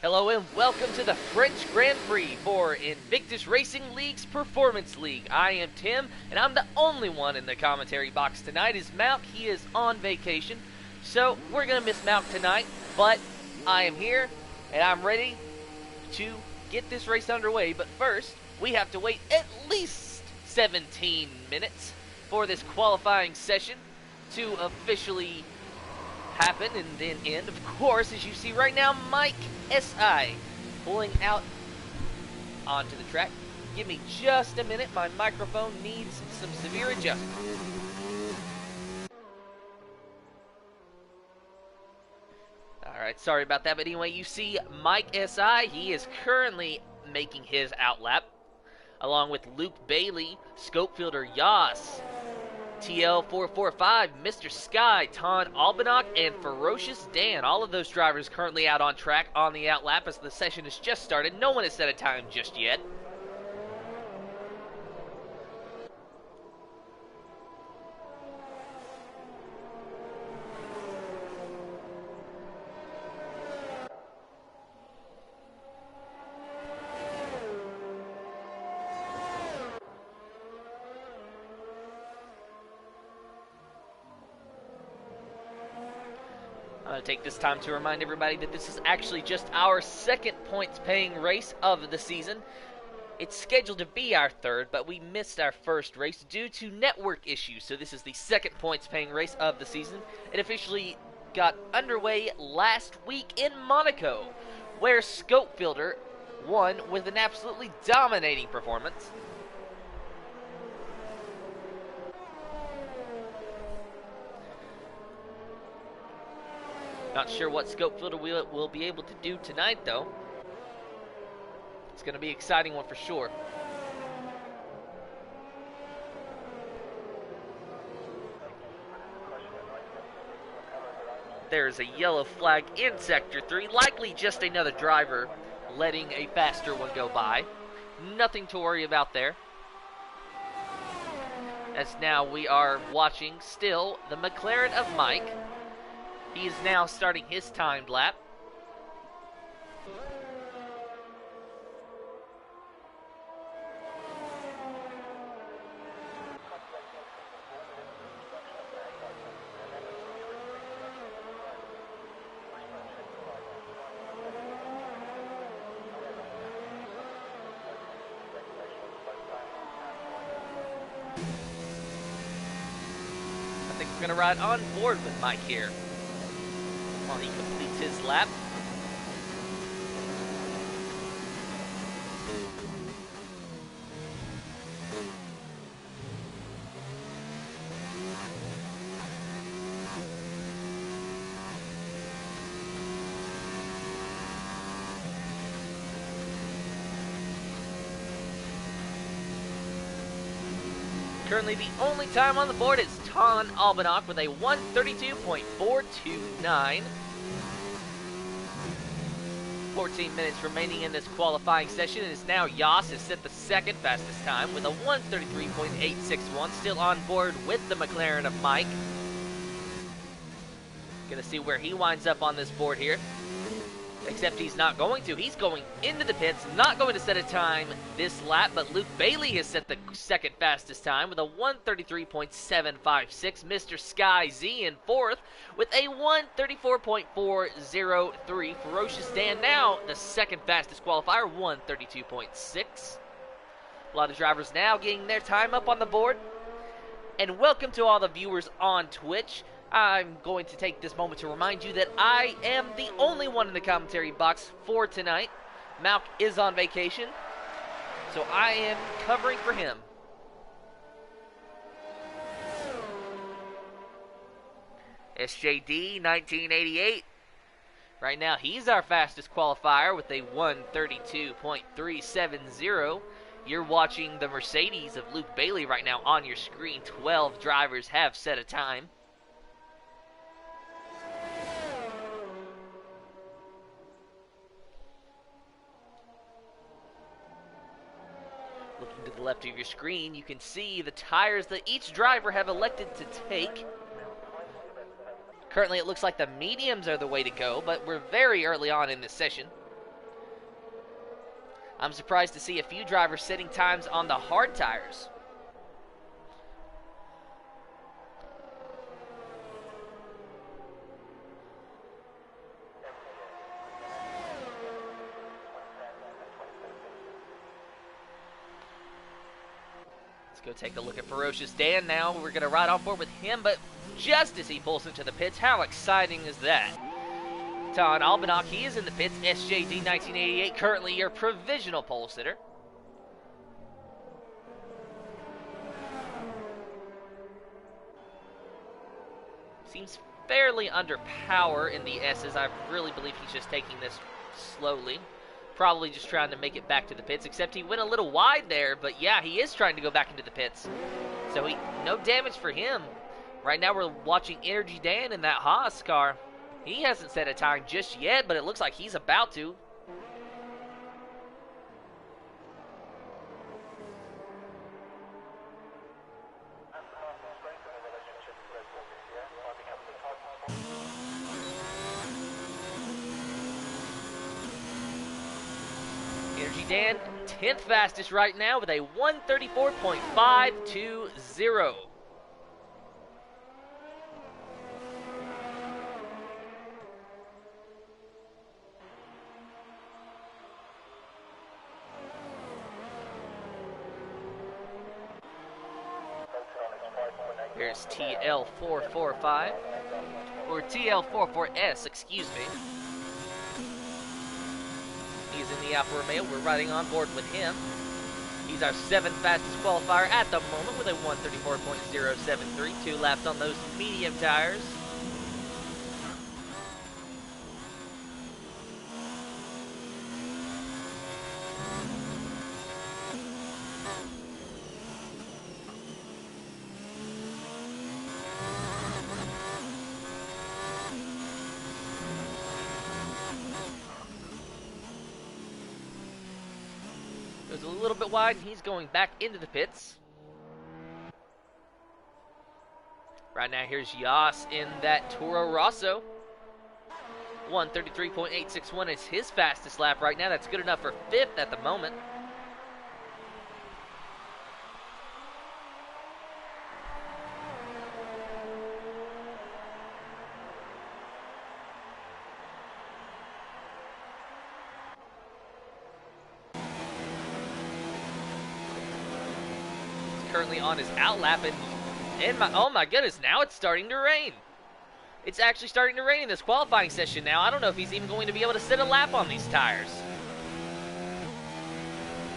Hello and welcome to the French Grand Prix for Invictus Racing League's Performance League. I am Tim, and I'm the only one in the commentary box tonight. Is Malk. He is on vacation, so we're going to miss Malk tonight, but I am here, and I'm ready to get this race underway. But first, we have to wait at least 17 minutes for this qualifying session to officially happen and then end. Of course, as you see right now, Mike S.I. pulling out onto the track. Give me just a minute. My microphone needs some severe adjustment. Alright, sorry about that, but anyway, you see Mike S.I. He is currently making his outlap, along with Luke Bailey, Scopefielder Yas, TL445, Mr. Sky, Ton Albanock, and Ferocious Dan. All of those drivers currently out on track on the outlap as the session has just started. No one has set a time just yet. I'm going to take this time to remind everybody that this is actually just our second points-paying race of the season. It's scheduled to be our third, but we missed our first race due to network issues, so this is the second points-paying race of the season. It officially got underway last week in Monaco, where Scopefielder won with an absolutely dominating performance. Not sure what Scopefielder will be able to do tonight, though. It's going to be an exciting one for sure. There's a yellow flag in Sector 3, likely just another driver letting a faster one go by. Nothing to worry about there. As now we are watching still the McLaren of Mike. He is now starting his timed lap. I think we're going to ride on board with Mike here while he completes his lap. Currently the only time on the board is Ton Albanock with a 1:32.429. 14 minutes remaining in this qualifying session. It is now Yas has set the second fastest time with a 1:33.861. Still on board with the McLaren of Mike. Gonna see where he winds up on this board here. Except he's not going to. He's going into the pits, not going to set a time this lap, but Luke Bailey has set the second fastest time with a 1:33.756. Mr. Sky Z in fourth with a 1:34.403. Ferocious Dan now the second fastest qualifier, 1:32.6. A lot of drivers now getting their time up on the board. And welcome to all the viewers on Twitch. I'm going to take this moment to remind you that I am the only one in the commentary box for tonight. Malk is on vacation, so I am covering for him. SJD 1988. Right now, he's our fastest qualifier with a 1:32.370. You're watching the Mercedes of Luke Bailey right now on your screen. 12 drivers have set a time. Looking to the left of your screen, you can see the tires that each driver have elected to take. Currently, it looks like the mediums are the way to go, but we're very early on in this session. I'm surprised to see a few drivers setting times on the hard tires. Let's go take a look at Ferocious Dan now. We're going to ride on board with him, but just as he pulls into the pits, how exciting is that? Ton Albanach, he is in the pits. SJD 1988, currently your provisional pole sitter. Seems fairly under power in the S's. I really believe he's just taking this slowly. Probably just trying to make it back to the pits, except he went a little wide there, but yeah, he is trying to go back into the pits. So no damage for him. Right now we're watching Energy Dan in that Haas car. He hasn't set a time just yet, but it looks like he's about to. Energy Dan, 10th fastest right now with a 134.520. Here's TL445, or TL44S, excuse me. He's in the Alfa Romeo. We're riding on board with him. He's our 7th fastest qualifier at the moment with a 134.073. 2 laps on those medium tires. Goes a little bit wide, and he's going back into the pits. Right now, here's Yas in that Toro Rosso. 133.861 is his fastest lap right now. That's good enough for 5th at the moment. Currently on his outlap, and oh my goodness, now it's starting to rain. It's actually starting to rain in this qualifying session now. I don't know if he's even going to be able to set a lap on these tires.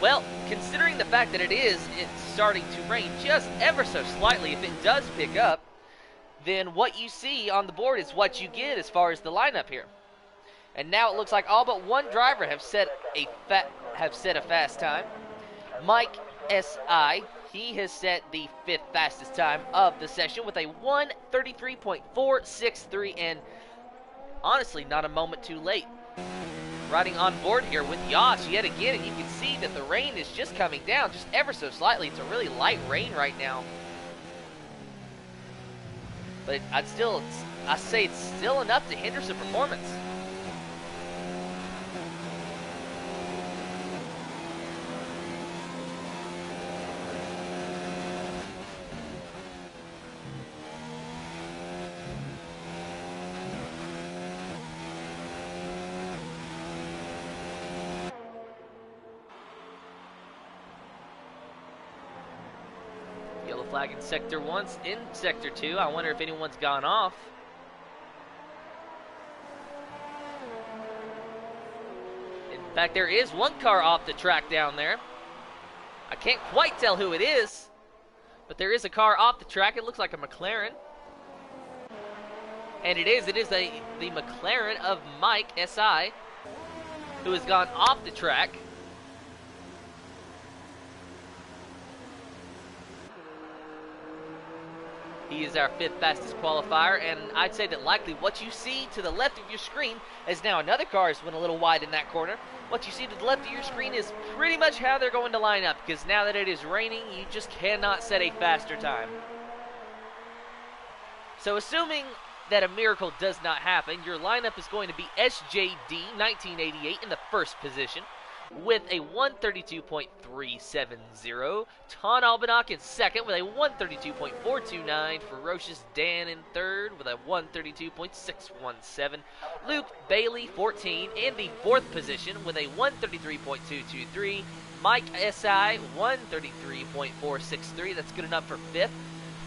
Well, considering the fact that it's starting to rain just ever so slightly, if it does pick up, then what you see on the board is what you get as far as the lineup here. And now it looks like all but one driver have set a fast time. Mike S.I., he has set the 5th fastest time of the session with a 133.463, and honestly, not a moment too late. Riding on board here with Yas yet again, and you can see that the rain is just coming down just ever so slightly. It's a really light rain right now. But I say it's still enough to hinder some performance. Yellow flag in Sector 1, in Sector 2. I wonder if anyone's gone off. In fact, there is one car off the track down there. I can't quite tell who it is, but there is a car off the track. It looks like a McLaren. And it is the McLaren of Mike S.I., who has gone off the track. He is our 5th fastest qualifier, and I'd say that likely what you see to the left of your screen, as now another car has went a little wide in that corner, what you see to the left of your screen is pretty much how they're going to line up, because now that it is raining, you just cannot set a faster time. So assuming that a miracle does not happen, your lineup is going to be SJD 1988 in the 1st position, with a 132.370. Ton Albanach in second with a 132.429. Ferocious Dan in third with a 132.617. Luke Bailey, 14, in the fourth position with a 133.223. Mike SI, 133.463. That's good enough for fifth.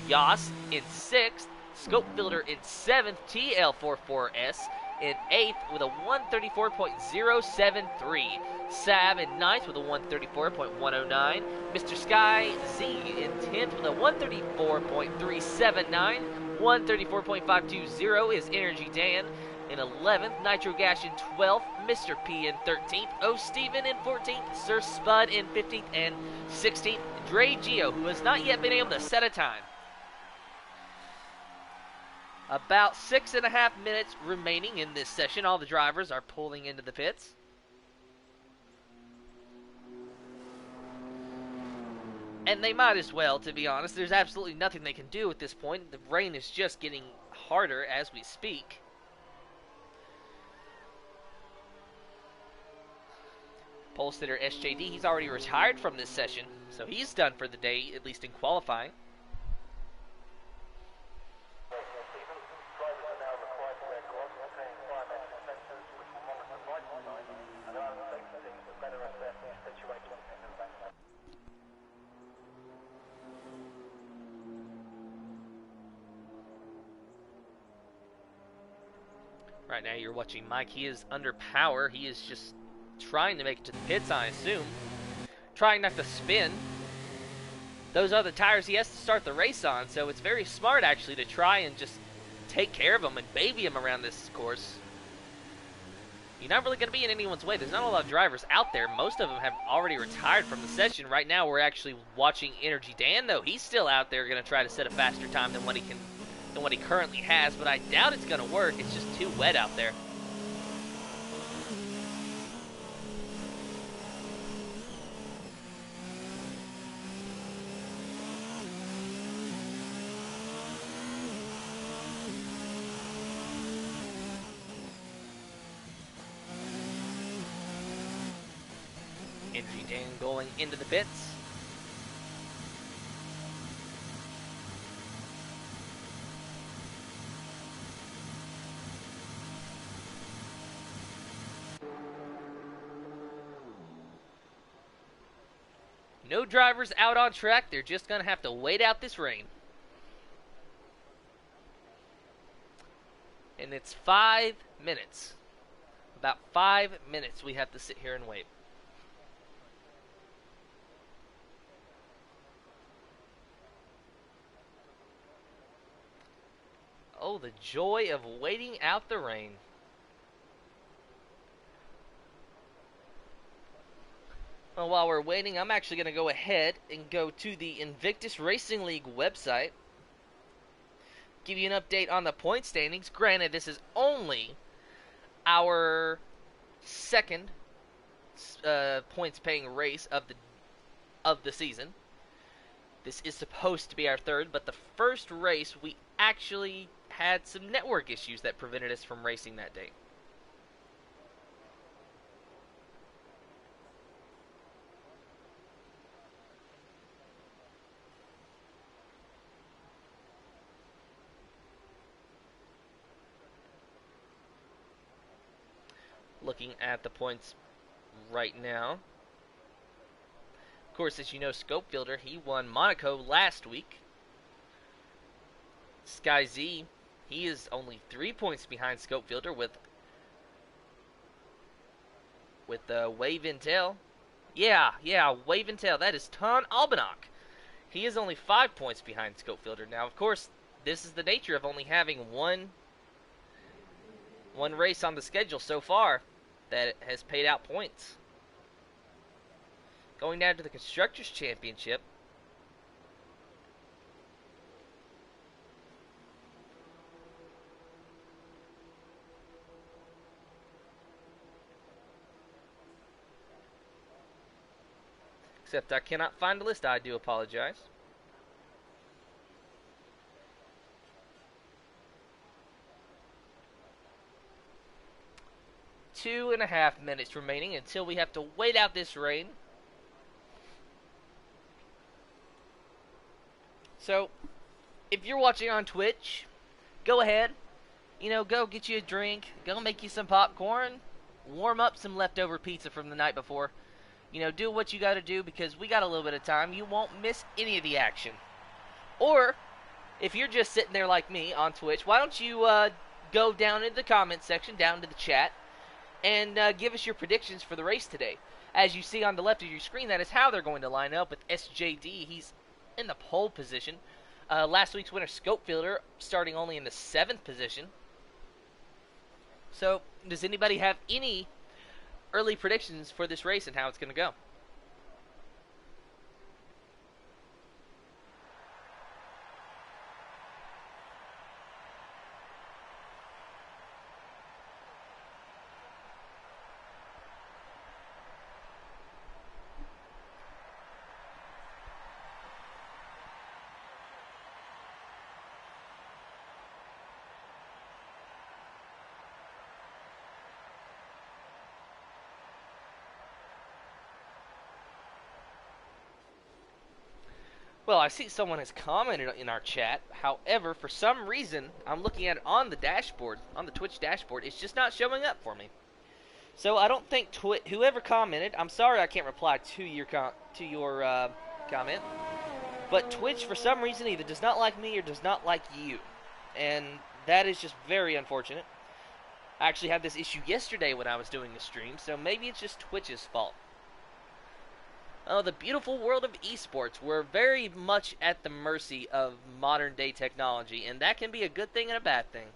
Yas in sixth. Scopefielder in seventh. TL44S in 8th with a 134.073. Sav in 9th with a 134.109. Mr. Sky Z in 10th with a 134.379. 134.520 is Energy Dan in 11th. Nitro Gash in 12th. Mr. P in 13th. O. Steven in 14th. Sir Spud in 15th and 16th. Dre Geo, who has not yet been able to set a time. About 6.5 minutes remaining in this session. All the drivers are pulling into the pits. And they might as well, to be honest. There's absolutely nothing they can do at this point. The rain is just getting harder as we speak. Pole sitter SJD, he's already retired from this session, so he's done for the day, at least in qualifying. Right now you're watching Mike. He is under power. He is just trying to make it to the pits, I assume. Trying not to spin. Those are the tires he has to start the race on, so it's very smart, actually, to try and just take care of him and baby him around this course. You're not really going to be in anyone's way. There's not a lot of drivers out there. Most of them have already retired from the session. Right now we're actually watching Energy Dan, though. He's still out there going to try to set a faster time than what he currently has, but I doubt it's going to work. It's just too wet out there. Energy Dan going into the pits. No drivers out on track. They're just going to have to wait out this rain. And it's 5 minutes. About 5 minutes we have to sit here and wait. Oh, the joy of waiting out the rain. Well, while we're waiting, I'm actually going to go ahead and go to the Invictus Racing League website. Give you an update on the point standings. Granted, this is only our second points-paying race of the season. This is supposed to be our third, but the first race we actually had some network issues that prevented us from racing that day. Looking at the points right now. Of course, as you know, Scopefielder, he won Monaco last week. Sky Z, he is only 3 points behind Scopefielder with Wave Intel. Yeah, Wave Intel. That is Ton Albanach. He is only 5 points behind Scopefielder. Now, of course, this is the nature of only having one race on the schedule so far that has paid out points. Going down to the Constructors' Championship. Except I cannot find the list. I do apologize. 2.5 minutes remaining until we have to wait out this rain. So, if you're watching on Twitch, go ahead. Go get you a drink. Go make you some popcorn. Warm up some leftover pizza from the night before. Do what you got to do because we got a little bit of time. You won't miss any of the action. Or, if you're just sitting there like me on Twitch, why don't you go down into the comment section, down to the chat, and give us your predictions for the race today. As you see on the left of your screen, that is how they're going to line up with SJD. He's in the pole position. Last week's winner, Scopefielder, starting only in the 7th position. So, does anybody have any early predictions for this race and how it's going to go? Well, I see someone has commented in our chat. However, for some reason, I'm looking at it on the dashboard, on the Twitch dashboard. It's just not showing up for me. So I don't think whoever commented, I'm sorry I can't reply to your comment. But Twitch, for some reason, either does not like me or does not like you. And that is just very unfortunate. I actually had this issue yesterday when I was doing the stream, so maybe it's just Twitch's fault. Oh, the beautiful world of esports. We're very much at the mercy of modern day technology, and that can be a good thing and a bad thing.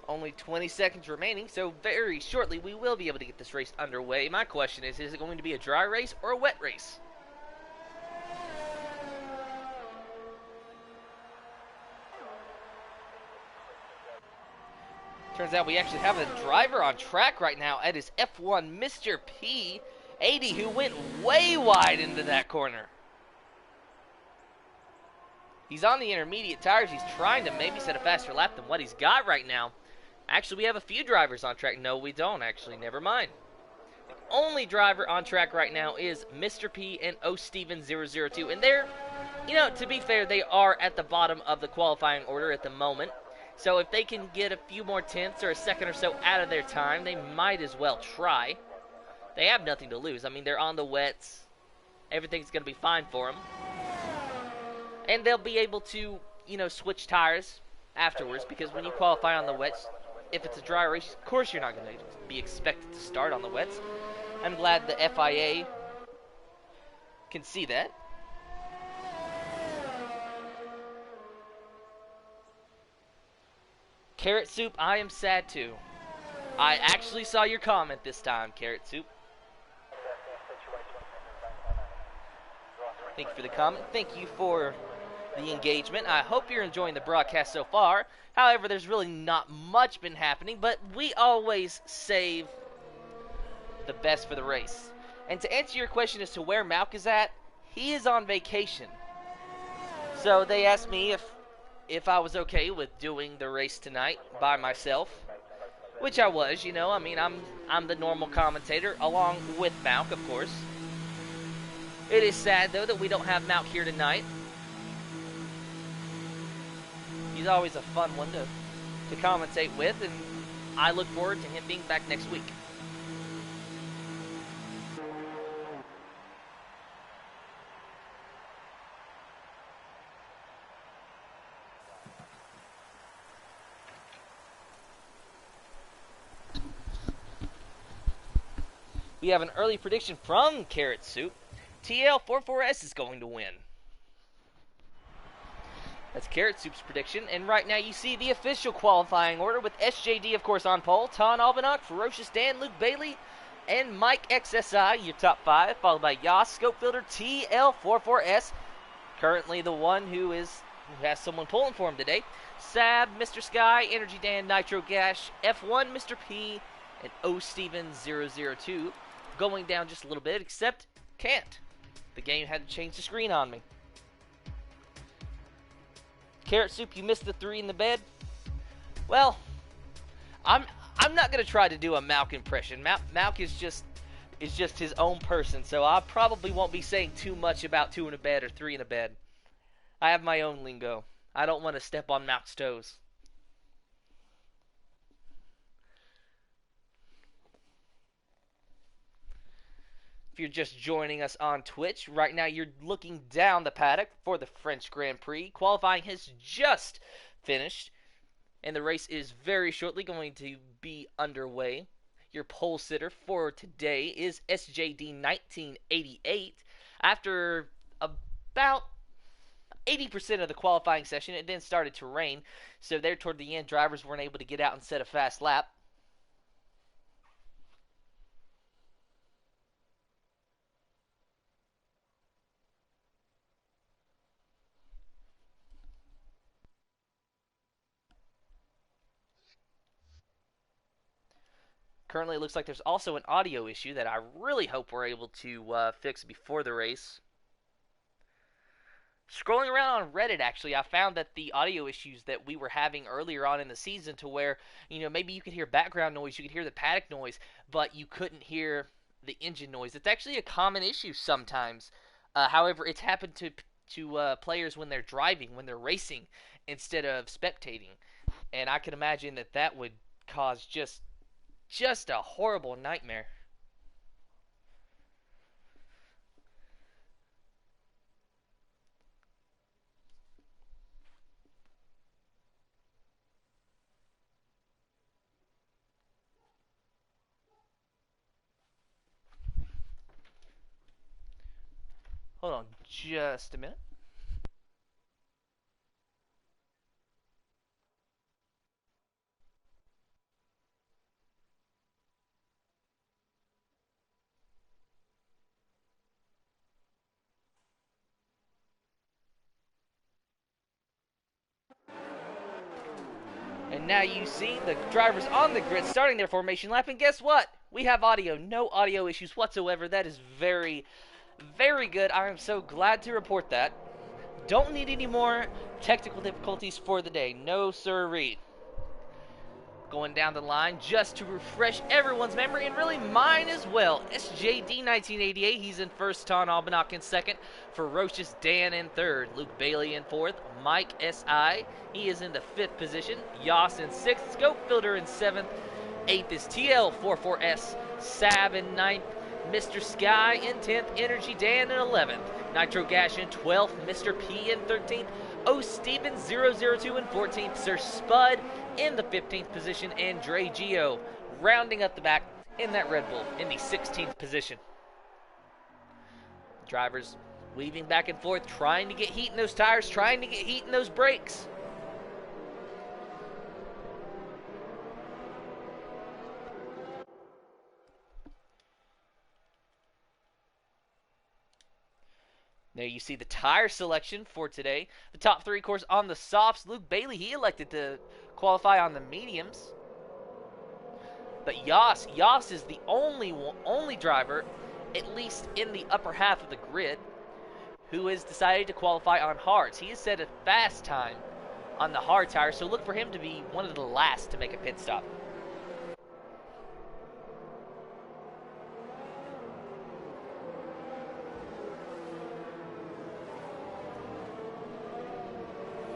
Only 20 seconds remaining, so very shortly we will be able to get this race underway. My question is it going to be a dry race or a wet race? Turns out we actually have a driver on track right now. It is F1 Mr. P. 80, who went way wide into that corner. He's on the intermediate tires. He's trying to maybe set a faster lap than what he's got right now. Actually, we have a few drivers on track. No, we don't, actually. Never mind. The only driver on track right now is Mr. P and O Steven 002. And they're, to be fair, they are at the bottom of the qualifying order at the moment. So if they can get a few more tenths or a second or so out of their time, they might as well try. They have nothing to lose. I mean, they're on the wets. Everything's going to be fine for them. And they'll be able to, switch tires afterwards, because when you qualify on the wets, if it's a dry race, of course you're not going to be expected to start on the wets. I'm glad the FIA can see that. Carrot Soup, I am sad too. I actually saw your comment this time, Carrot Soup. Thank you for the comment. Thank you for the engagement. I hope you're enjoying the broadcast so far. However, there's really not much been happening, but we always save the best for the race. And to answer your question as to where Malk is at, he is on vacation. So they asked me if I was okay with doing the race tonight by myself, which I was, I mean, I'm the normal commentator along with Malk, of course. It is sad though that we don't have Malk here tonight. He's always a fun one to commentate with, and I look forward to him being back next week. We have an early prediction from Carrot Soup. TL44S is going to win. That's Carrot Soup's prediction. And right now you see the official qualifying order with SJD, of course, on pole. Ton Albanach, Ferocious Dan, Luke Bailey, and Mike XSI, your top 5. Followed by Yas, Scopefielder, TL44S. Currently the one who has someone pulling for him today. Sab, Mr. Sky, Energy Dan, Nitro Gash, F1, Mr. P, and O Steven 002. going down just a little bit, except can't. The game had to change the screen on me. Carrot Soup, you missed the 3 in the bed? Well, I'm not gonna try to do a Malk impression. Malk is just his own person, so I probably won't be saying too much about 2 in a bed or 3 in a bed. I have my own lingo. I don't want to step on Malk's toes. If you're just joining us on Twitch, right now you're looking down the paddock for the French Grand Prix. Qualifying has just finished, and the race is very shortly going to be underway. Your pole sitter for today is SJD 1988. After about 80% of the qualifying session, it then started to rain, so there toward the end, drivers weren't able to get out and set a fast lap. Currently, it looks like there's also an audio issue that I really hope we're able to fix before the race. Scrolling around on Reddit, actually, I found that the audio issues that we were having earlier on in the season to where, maybe you could hear background noise, you could hear the paddock noise, but you couldn't hear the engine noise. It's actually a common issue sometimes. However, it's happened to players when they're driving, when they're racing, instead of spectating. And I can imagine that would cause just a horrible nightmare. Hold on just a minute. And now you see the drivers on the grid starting their formation lap, and guess what? We have audio. No audio issues whatsoever. That is very, very good. I am so glad to report that. Don't need any more technical difficulties for the day. No sirree. Going down the line just to refresh everyone's memory, and really mine as well. SJD 1988, he's in first, Ton Albanach in second, Ferocious Dan in third, Luke Bailey in fourth, Mike S.I., he is in the fifth position, Yas in sixth, Scope Filter in seventh, eighth is TL44S, Sab in ninth, Mr. Sky in 10th, Energy Dan in 11th, Nitro Gash in 12th, Mr. P in 13th, O Stevens 002 in 14th, Sir Spud in the 15th position, and Dre Geo rounding up the back in that Red Bull in the 16th position. Drivers weaving back and forth, trying to get heat in those tires, trying to get heat in those brakes. There you see the tire selection for today. The top 3 course on the softs. Luke Bailey, he elected to qualify on the mediums. But Yas is the only driver, at least in the upper half of the grid, who has decided to qualify on hards. He has set a fast time on the hard tire, so look for him to be one of the last to make a pit stop.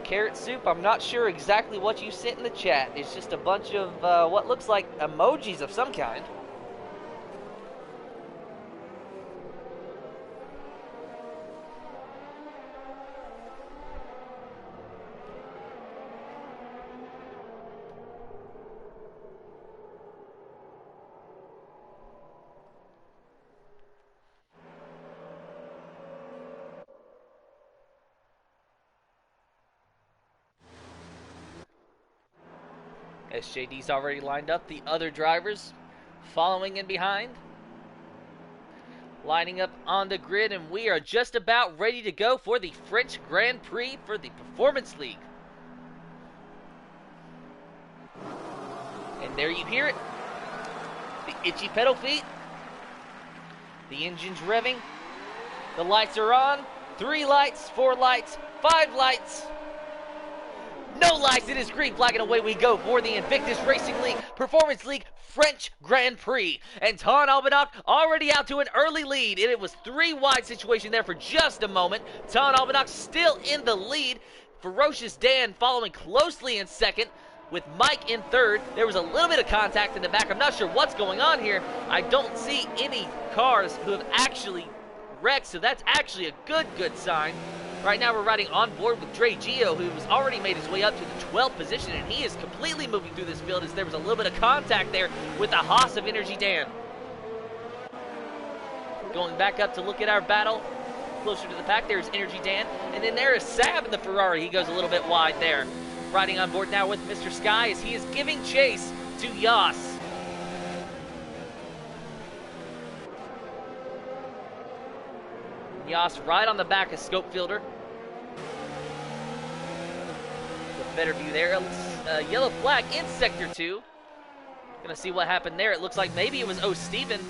Carrot Soup, I'm not sure exactly what you sent in the chat. It's just a bunch of what looks like emojis of some kind. SJD's already lined up. The other drivers following in behind. Lining up on the grid, and we are just about ready to go for the French Grand Prix for the Performance League. And there you hear it. The itchy pedal feet. The engine's revving. The lights are on. 3 lights, 4 lights, 5 lights. No lights. It is green flag, and away we go for the Invictus Racing League Performance League French Grand Prix. And Ton Albanac already out to an early lead. It was 3 wide situation there for just a moment. Ton Albanac still in the lead. Ferocious Dan following closely in second, with Mike in third. There was a little bit of contact in the back. I'm not sure what's going on here. I don't see any cars who have actually wrecked, so that's actually a good sign. Right now we're riding on board with Dre Gio, who has already made his way up to the 12th position, and he is completely moving through this field as there was a little bit of contact there with the Haas of Energy Dan. Going back up to look at our battle. Closer to the pack, there's Energy Dan, and then there is Sab in the Ferrari. He goes a little bit wide there. Riding on board now with Mr. Sky as he is giving chase to Yas. Yas right on the back of Scope Fielder. With better view there. Yellow flag in Sector 2. Gonna see what happened there. It looks like maybe it was Steven.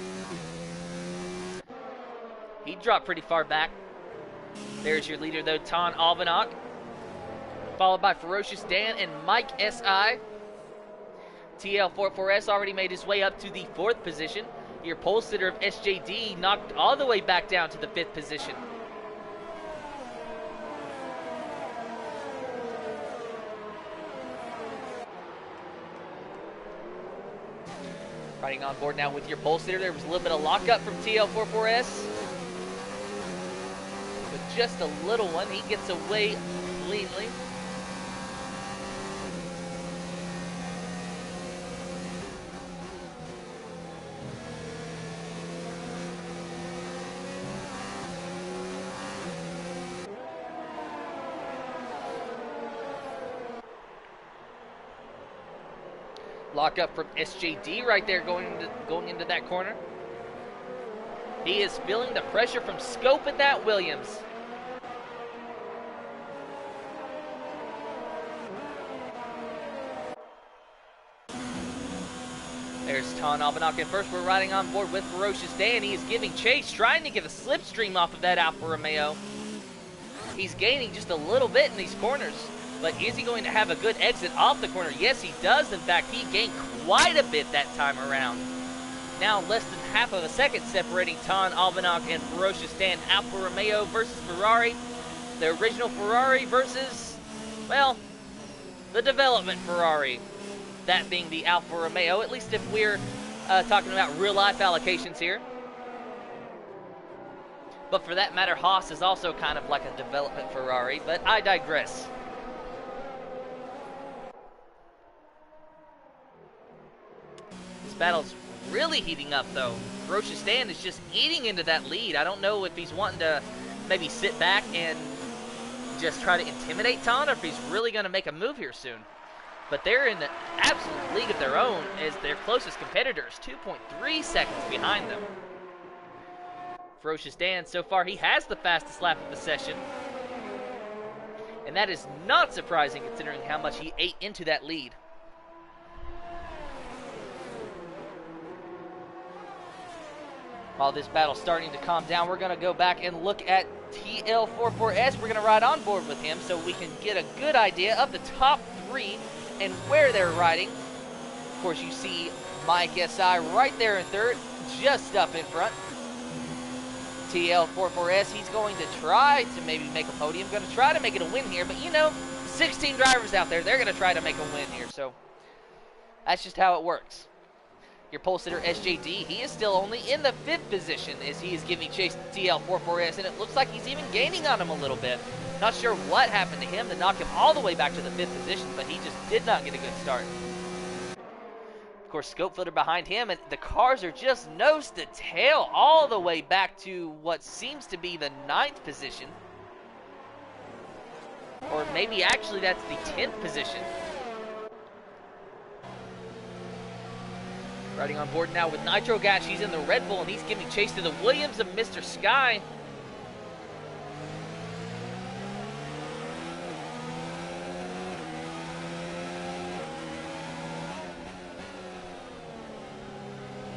He dropped pretty far back. There's your leader though, Ton Albanac. Followed by Ferocious Dan and Mike S.I. TL44S already made his way up to the 4th position. Your pole sitter of SJD knocked all the way back down to the 5th position. Riding on board now with your pole sitter. There was a little bit of lockup from TL44S. But just a little one. He gets away cleanly. Lock up from SJD right there going into that corner. He is feeling the pressure from Scope at that Williams. There's Ton Albanac in first. We're riding on board with Ferocious Dan. He is giving chase, trying to get a slipstream off of that Alfa Romeo. He's gaining just a little bit in these corners. But is he going to have a good exit off the corner? Yes, he does. In fact, he gained quite a bit that time around. Now less than half of a second separating Ton Albanac and Ferocious Dan. Alfa Romeo versus Ferrari. The original Ferrari versus, well, the development Ferrari. That being the Alfa Romeo, at least if we're talking about real-life allocations here. But for that matter, Haas is also kind of like a development Ferrari, but I digress. Battle's really heating up though. Ferocious Dan is just eating into that lead. I don't know if he's wanting to maybe sit back and just try to intimidate Ton, or if he's really going to make a move here soon. But they're in an absolute league of their own as their closest competitors, 2.3 seconds behind them. Ferocious Dan, so far he has the fastest lap of the session. And that is not surprising considering how much he ate into that lead. While this battle's starting to calm down, we're going to go back and look at TL44S. We're going to ride on board with him so we can get a good idea of the top 3 and where they're riding. Of course, you see Mike SI right there in third, just up in front. TL44S, he's going to try to maybe make a podium, going to try to make it a win here. But, you know, 16 drivers out there, they're going to try to make a win here. So that's just how it works. Your pole sitter SJD, he is still only in the 5th position as he is giving chase to TL44S, and it looks like he's even gaining on him a little bit. Not sure what happened to him to knock him all the way back to the 5th position, but he just did not get a good start. Of course, Scope Filter behind him, and the cars are just nose to tail all the way back to what seems to be the 9th position. Or maybe actually that's the 10th position. Riding on board now with Nitro Gas. He's in the Red Bull, and he's giving chase to the Williams of Mr. Sky.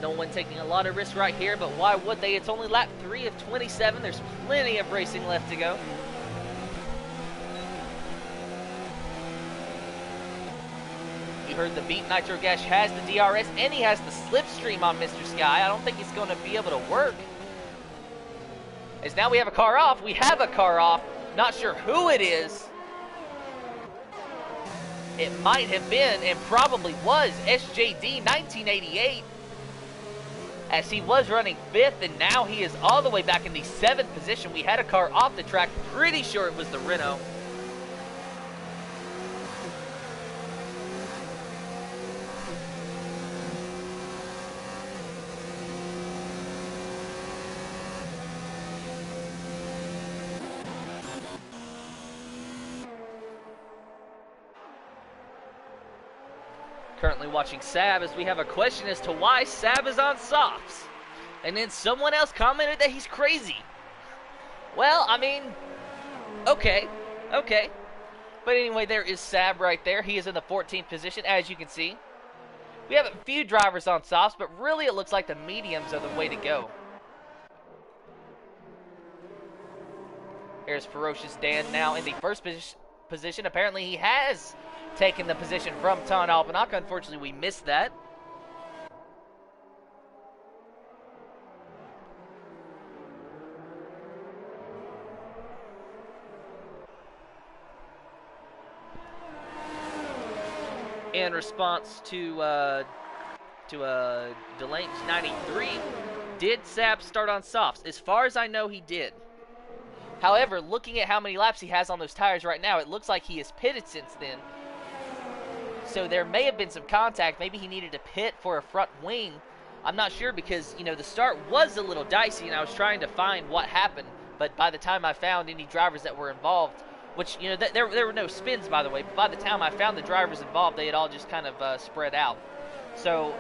No one taking a lot of risk right here, but why would they? It's only lap 3 of 27. There's plenty of racing left to go. You heard the beat. Nitro Gash has the DRS, and he has the slipstream on Mr. Sky. I don't think he's going to be able to work. As now we have a car off. We have a car off. Not sure who it is. It might have been, and probably was, SJD 1988. As he was running 5th, and now he is all the way back in the 7th position. We had a car off the track. Pretty sure it was the Renault. Currently watching Sab as we have a question as to why Sab is on softs. And then someone else commented that he's crazy. Well, I mean, okay. But anyway, there is Sab right there. He is in the 14th position, as you can see. We have a few drivers on softs, but really it looks like the mediums are the way to go. Here's Ferocious Dan now in the first position. Apparently he has taken the position from Ton Alpanack. Unfortunately, we missed that. In response to Delange 93, did Sab start on softs? As far as I know, he did. However, looking at how many laps he has on those tires right now, it looks like he has pitted since then. So there may have been some contact. Maybe he needed to pit for a front wing. I'm not sure because, you know, the start was a little dicey and I was trying to find what happened. But by the time I found any drivers that were involved, which, you know, there were no spins, by the way. But by the time I found the drivers involved, they had all just kind of spread out. So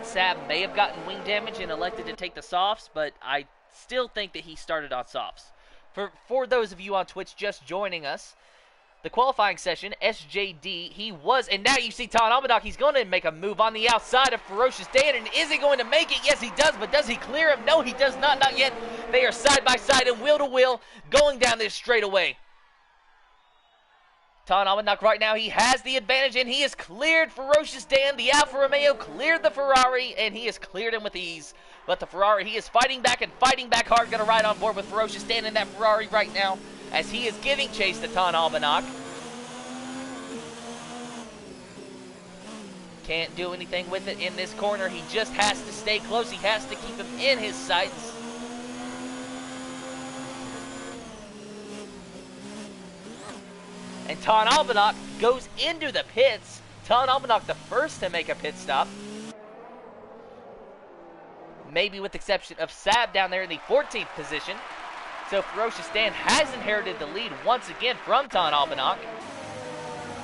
Sab may have gotten wing damage and elected to take the softs, but I still think that he started on softs. For those of you on Twitch just joining us, the qualifying session, SJD, he was, and now you see Ton Alpanack, he's going to make a move on the outside of Ferocious Dan, and is he going to make it? Yes, he does, but does he clear him? No, he does not yet. They are side by side and wheel to wheel going down this straightaway. Ton Alpanack right now, he has the advantage, and he has cleared Ferocious Dan. The Alfa Romeo cleared the Ferrari, and he has cleared him with ease. But the Ferrari, he is fighting back and fighting back hard. Going to ride on board with Ferocious Dan in that Ferrari right now, as he is giving chase to Ton Alpanack. Can't do anything with it in this corner. He just has to stay close. He has to keep him in his sights. And Ton Alpanack goes into the pits. Ton Alpanack the first to make a pit stop. Maybe with the exception of Sab down there in the 14th position. So Ferocious Dan has inherited the lead once again from Ton Alpanack.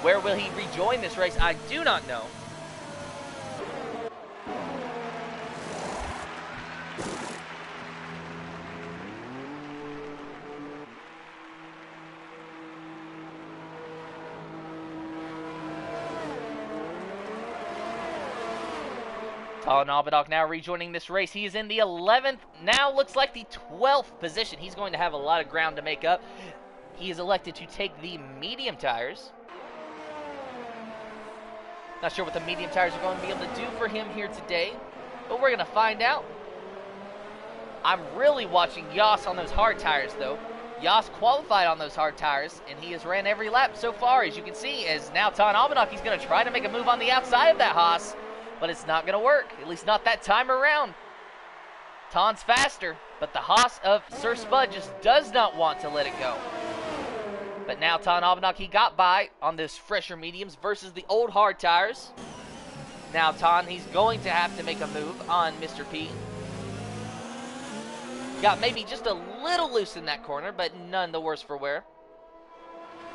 Where will he rejoin this race? I do not know. Ton Alpanack now rejoining this race. He is in the 11th, now looks like the 12th position. He's going to have a lot of ground to make up. He is elected to take the medium tires. Not sure what the medium tires are going to be able to do for him here today, but we're going to find out. I'm really watching Yas on those hard tires, though. Yas qualified on those hard tires, and he has ran every lap so far, as you can see. As now Ton Alpanack, he's going to try to make a move on the outside of that Haas. But it's not going to work, at least not that time around. Ton's faster, but the Haas of Sir Spud just does not want to let it go. But now Ton Alpanack, he got by on those fresher mediums versus the old hard tires. Now Ton, he's going to have to make a move on Mr. P. Got maybe just a little loose in that corner, but none the worse for wear.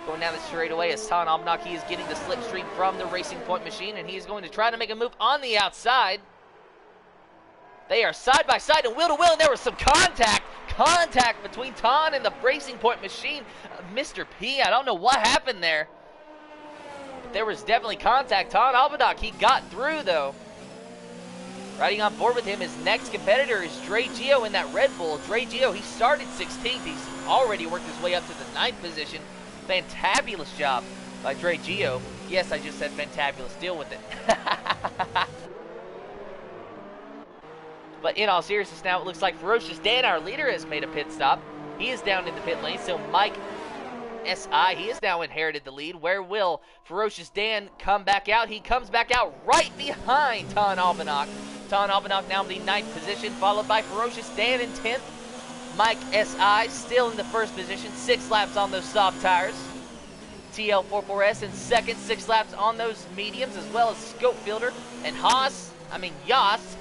Going down the straightaway as Ton Alpanack, he is getting the slipstream from the Racing Point machine, and he is going to try to make a move on the outside. They are side by side and wheel to wheel, and there was some contact between Ton and the Racing Point machine. Mr. P, I don't know what happened there. But there was definitely contact. Ton Alpanack, he got through though. Riding on board with him, his next competitor is Dre Gio in that Red Bull. Dre Gio, he started 16th. He's already worked his way up to the 9th position. Fantabulous job by Dre Gio. Yes, I just said fantabulous. Deal with it. But in all seriousness now, it looks like Ferocious Dan, our leader, has made a pit stop. He is down in the pit lane, so Mike SI, he has now inherited the lead. Where will Ferocious Dan come back out? He comes back out right behind Ton Albanach. Ton Albanach now in the 9th position, followed by Ferocious Dan in 10th. Mike SI still in the 1st position, 6 laps on those soft tires. TL44S in 2nd, 6 laps on those mediums, as well as Scopefielder and Yas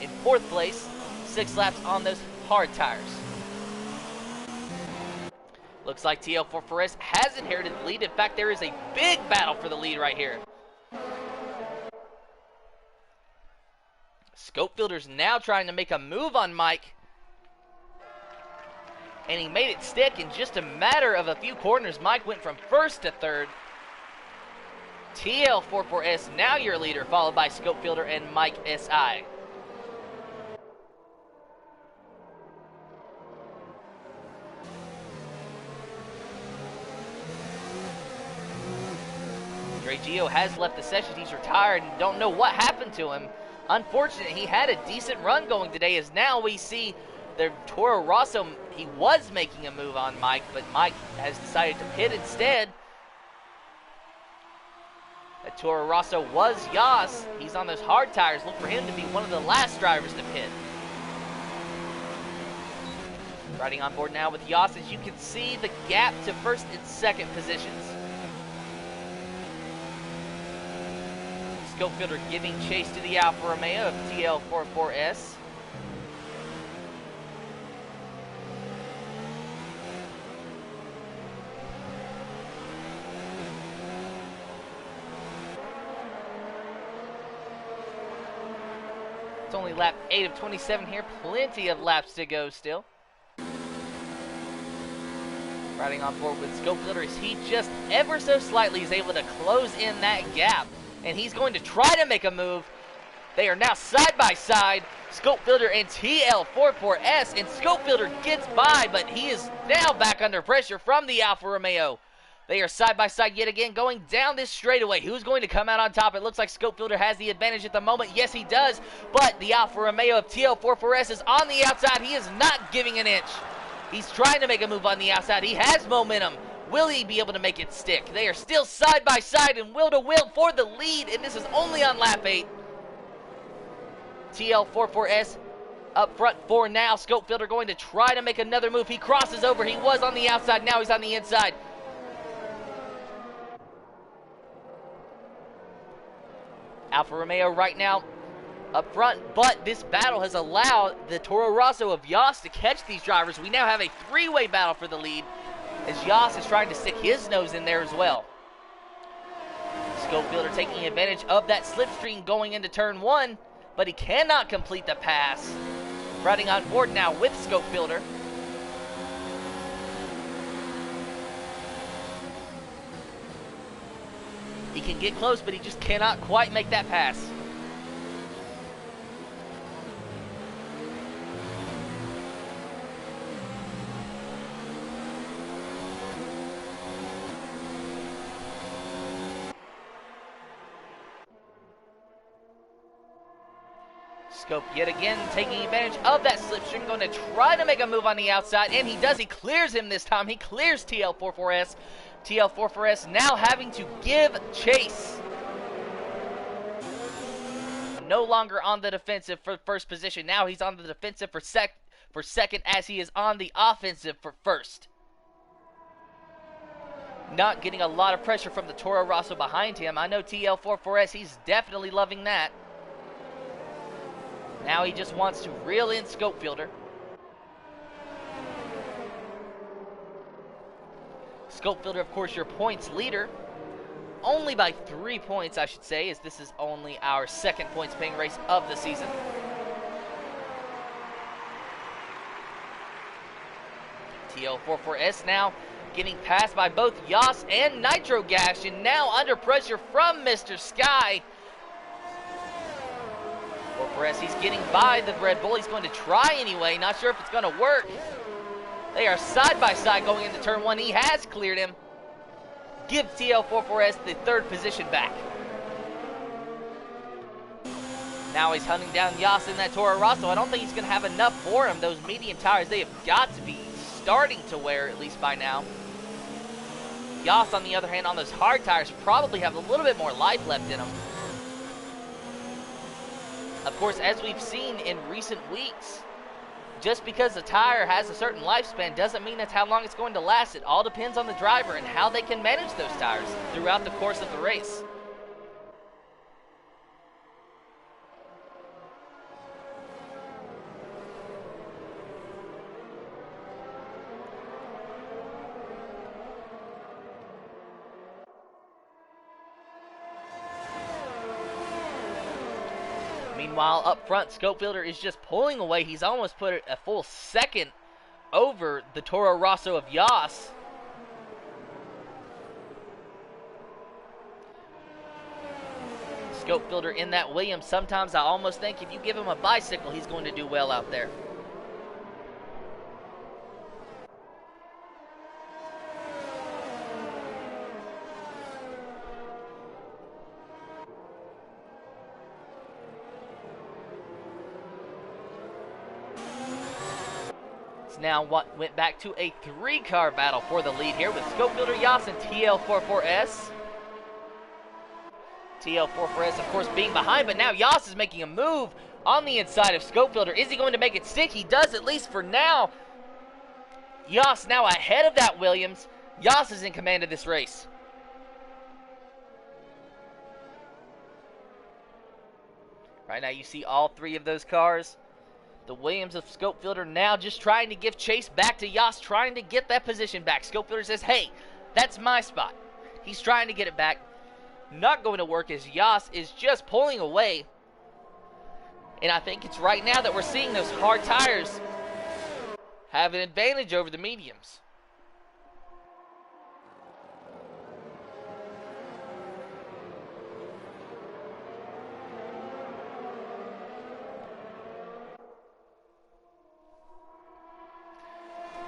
in 4th place, 6 laps on those hard tires. Looks like TL44S has inherited the lead. In fact, there is a big battle for the lead right here. Scopefielder's now trying to make a move on Mike. And he made it stick in just a matter of a few corners. Mike went from 1st to 3rd. TL44S now your leader, followed by Scopefielder and Mike SI. Dre Gio has left the session. He's retired and don't know what happened to him. Unfortunately, he had a decent run going today, as now we see the Toro Rosso, he was making a move on Mike, but Mike has decided to pit instead. The Toro Rosso was Yas. He's on those hard tires. Look for him to be one of the last drivers to pit. Riding on board now with Yas, as you can see the gap to 1st and 2nd positions. Scopefielder giving chase to the Alfa Romeo of TL44S. It's only lap 8 of 27 here. Plenty of laps to go still. Riding on board with Scopefielder, as he just ever so slightly is able to close in that gap. And he's going to try to make a move. They are now side by side, Scopefielder and TL44S, and Scopefielder gets by, but he is now back under pressure from the Alfa Romeo. They are side by side yet again, going down this straightaway. Who's going to come out on top? It looks like Scopefielder has the advantage at the moment. Yes, he does, but the Alfa Romeo of TL44S is on the outside. He is not giving an inch. He's trying to make a move on the outside. He has momentum. Will he be able to make it stick? They are still side by side and will to will for the lead, and this is only on lap 8. TL44S up front for now. Scopefielder going to try to make another move. He crosses over. He was on the outside. Now he's on the inside. Alfa Romeo right now up front, but this battle has allowed the Toro Rosso of Yas to catch these drivers. We now have a 3-way battle for the lead, as Yas is trying to stick his nose in there as well. Scopefielder taking advantage of that slipstream going into turn 1, but he cannot complete the pass. Riding on board now with Scopefielder. He can get close, but he just cannot quite make that pass. Scope yet again taking advantage of that slipstream, going to try to make a move on the outside, and he does. He clears him this time. He clears TL44S. TL44S now having to give chase. No longer on the defensive for first position. Now he's on the defensive for second, as he is on the offensive for first. Not getting a lot of pressure from the Toro Rosso behind him. I know TL44S, he's definitely loving that. Now he just wants to reel in Scopefielder. Scopefielder, of course, your points leader. Only by 3 points, I should say, as this is only our second points paying race of the season. TL44S now getting passed by both Yas and Nitro Gash, and now under pressure from Mr. Sky. TL44S. He's getting by the Red Bull. He's going to try anyway. Not sure if it's going to work. They are side by side going into turn 1. He has cleared him. Give TL44S the 3rd position back. Now he's hunting down Yas in that Toro Rosso. I don't think he's going to have enough for him. Those medium tires, they have got to be starting to wear, at least by now. Yas, on the other hand, on those hard tires, probably have a little bit more life left in them. Of course, as we've seen in recent weeks, just because the tire has a certain lifespan doesn't mean that's how long it's going to last. It all depends on the driver and how they can manage those tires throughout the course of the race. Meanwhile, up front, Scopefielder is just pulling away. He's almost put a full second over the Toro Rosso of Yas. Scopefielder in that Williams. Sometimes I almost think if you give him a bicycle, he's going to do well out there. Now what went back to a 3-car battle for the lead here with Scopefielder, Yas, and TL44S. TL44S, of course, being behind, but now Yas is making a move on the inside of Scopefielder. Is he going to make it stick? He does, at least for now. Yas now ahead of that Williams. Yas is in command of this race. Right now you see all 3 of those cars. The Williams of Scopefielder now just trying to give chase back to Yas, trying to get that position back. Scopefielder says, hey, that's my spot. He's trying to get it back. Not going to work as Yas is just pulling away. And I think it's right now that we're seeing those hard tires have an advantage over the mediums.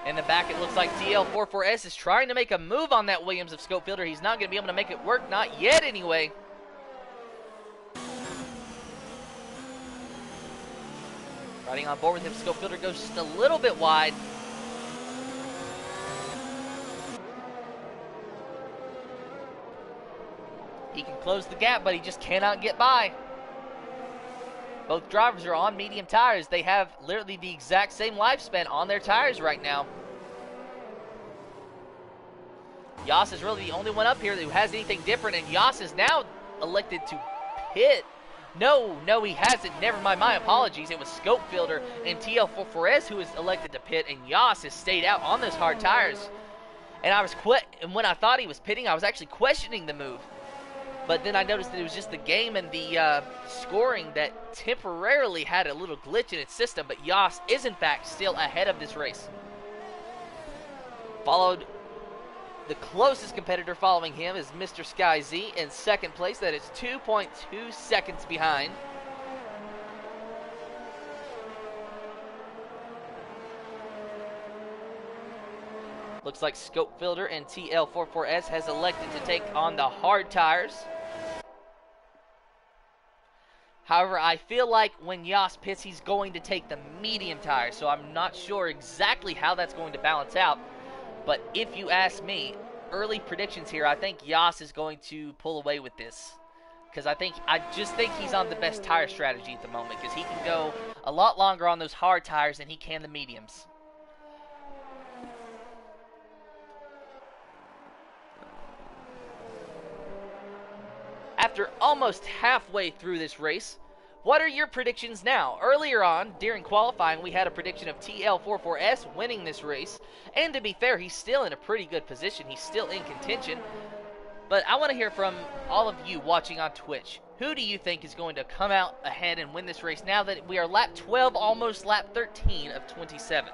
In the back, it looks like TL44S is trying to make a move on that Williams of Scopefielder. He's not going to be able to make it work. Not yet, anyway. Riding on board with him, Scopefielder goes just a little bit wide. He can close the gap, but he just cannot get by. Both drivers are on medium tires. They have literally the exact same lifespan on their tires right now. Yas is really the only one up here who has anything different, and Yas is now elected to pit. No, he hasn't. Never mind, my apologies. It was Scopefielder and TL44S who was elected to pit, and Yas has stayed out on those hard tires. And when I thought he was pitting, I was actually questioning the move. But then I noticed that it was just the game and the scoring that temporarily had a little glitch in its system. But Yas is, in fact, still ahead of this race. Followed, the closest competitor following him is Mr. Sky Z in second place. That is 2.2 seconds behind. Looks like Scopefielder and TL44S has elected to take on the hard tires. However, I feel like when Yas pits, he's going to take the medium tires, so I'm not sure exactly how that's going to balance out. But if you ask me, early predictions here, I think Yas is going to pull away with this. Because I just think he's on the best tire strategy at the moment, because he can go a lot longer on those hard tires than he can the mediums. After almost halfway through this race, what are your predictions now? Earlier on, during qualifying, we had a prediction of TL44S winning this race. And to be fair, he's still in a pretty good position. He's still in contention. But I want to hear from all of you watching on Twitch. Who do you think is going to come out ahead and win this race now that we are lap 12, almost lap 13 of 27?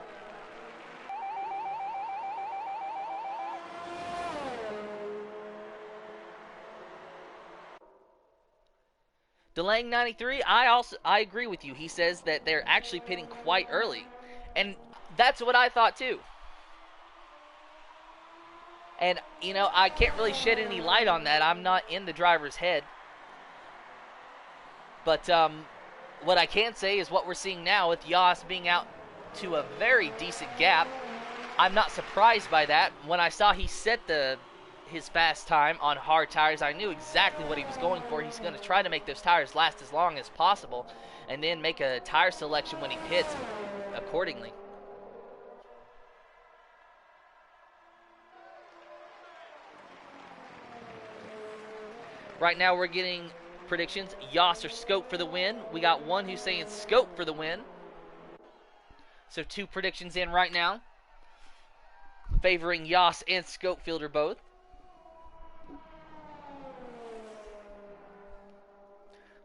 Delaying 93, I agree with you. He says that they're actually pitting quite early. And that's what I thought too. And, you know, I can't really shed any light on that. I'm not in the driver's head. But what I can say is what we're seeing now with Yas being out to a very decent gap. I'm not surprised by that. When I saw he set his fast time on hard tires, I knew exactly what he was going for. He's going to try to make those tires last as long as possible and then make a tire selection when he pits accordingly. Right now we're getting predictions. Yas or Scope for the win. We got one who's saying Scope for the win. So 2 predictions in right now, favoring Yas and Scopefielder both.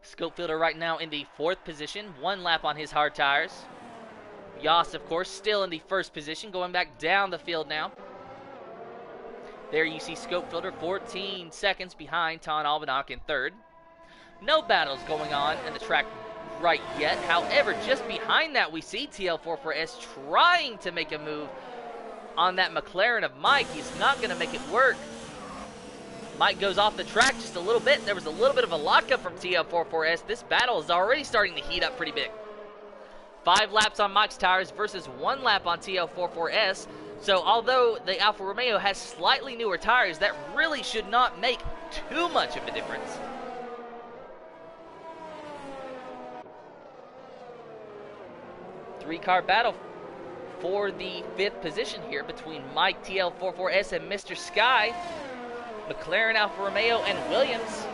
Scopefielder right now in the 4th position, 1 lap on his hard tires. Yas, of course, still in the 1st position, going back down the field now. There you see Scopefielder 14 seconds behind Ton Albanach in 3rd. No battles going on in the track right yet. However, just behind that, we see TL44S trying to make a move on that McLaren of Mike. He's not going to make it work. Mike goes off the track just a little bit. There was a little bit of a lockup from TL44S. This battle is already starting to heat up pretty big. 5 laps on Mike's tires versus 1 lap on TL44S. So although the Alfa Romeo has slightly newer tires, that really should not make too much of a difference. Three-car battle for the 5th position here between Mike TL44S and Mr. Sky, McLaren, Alfa Romeo, and Williams.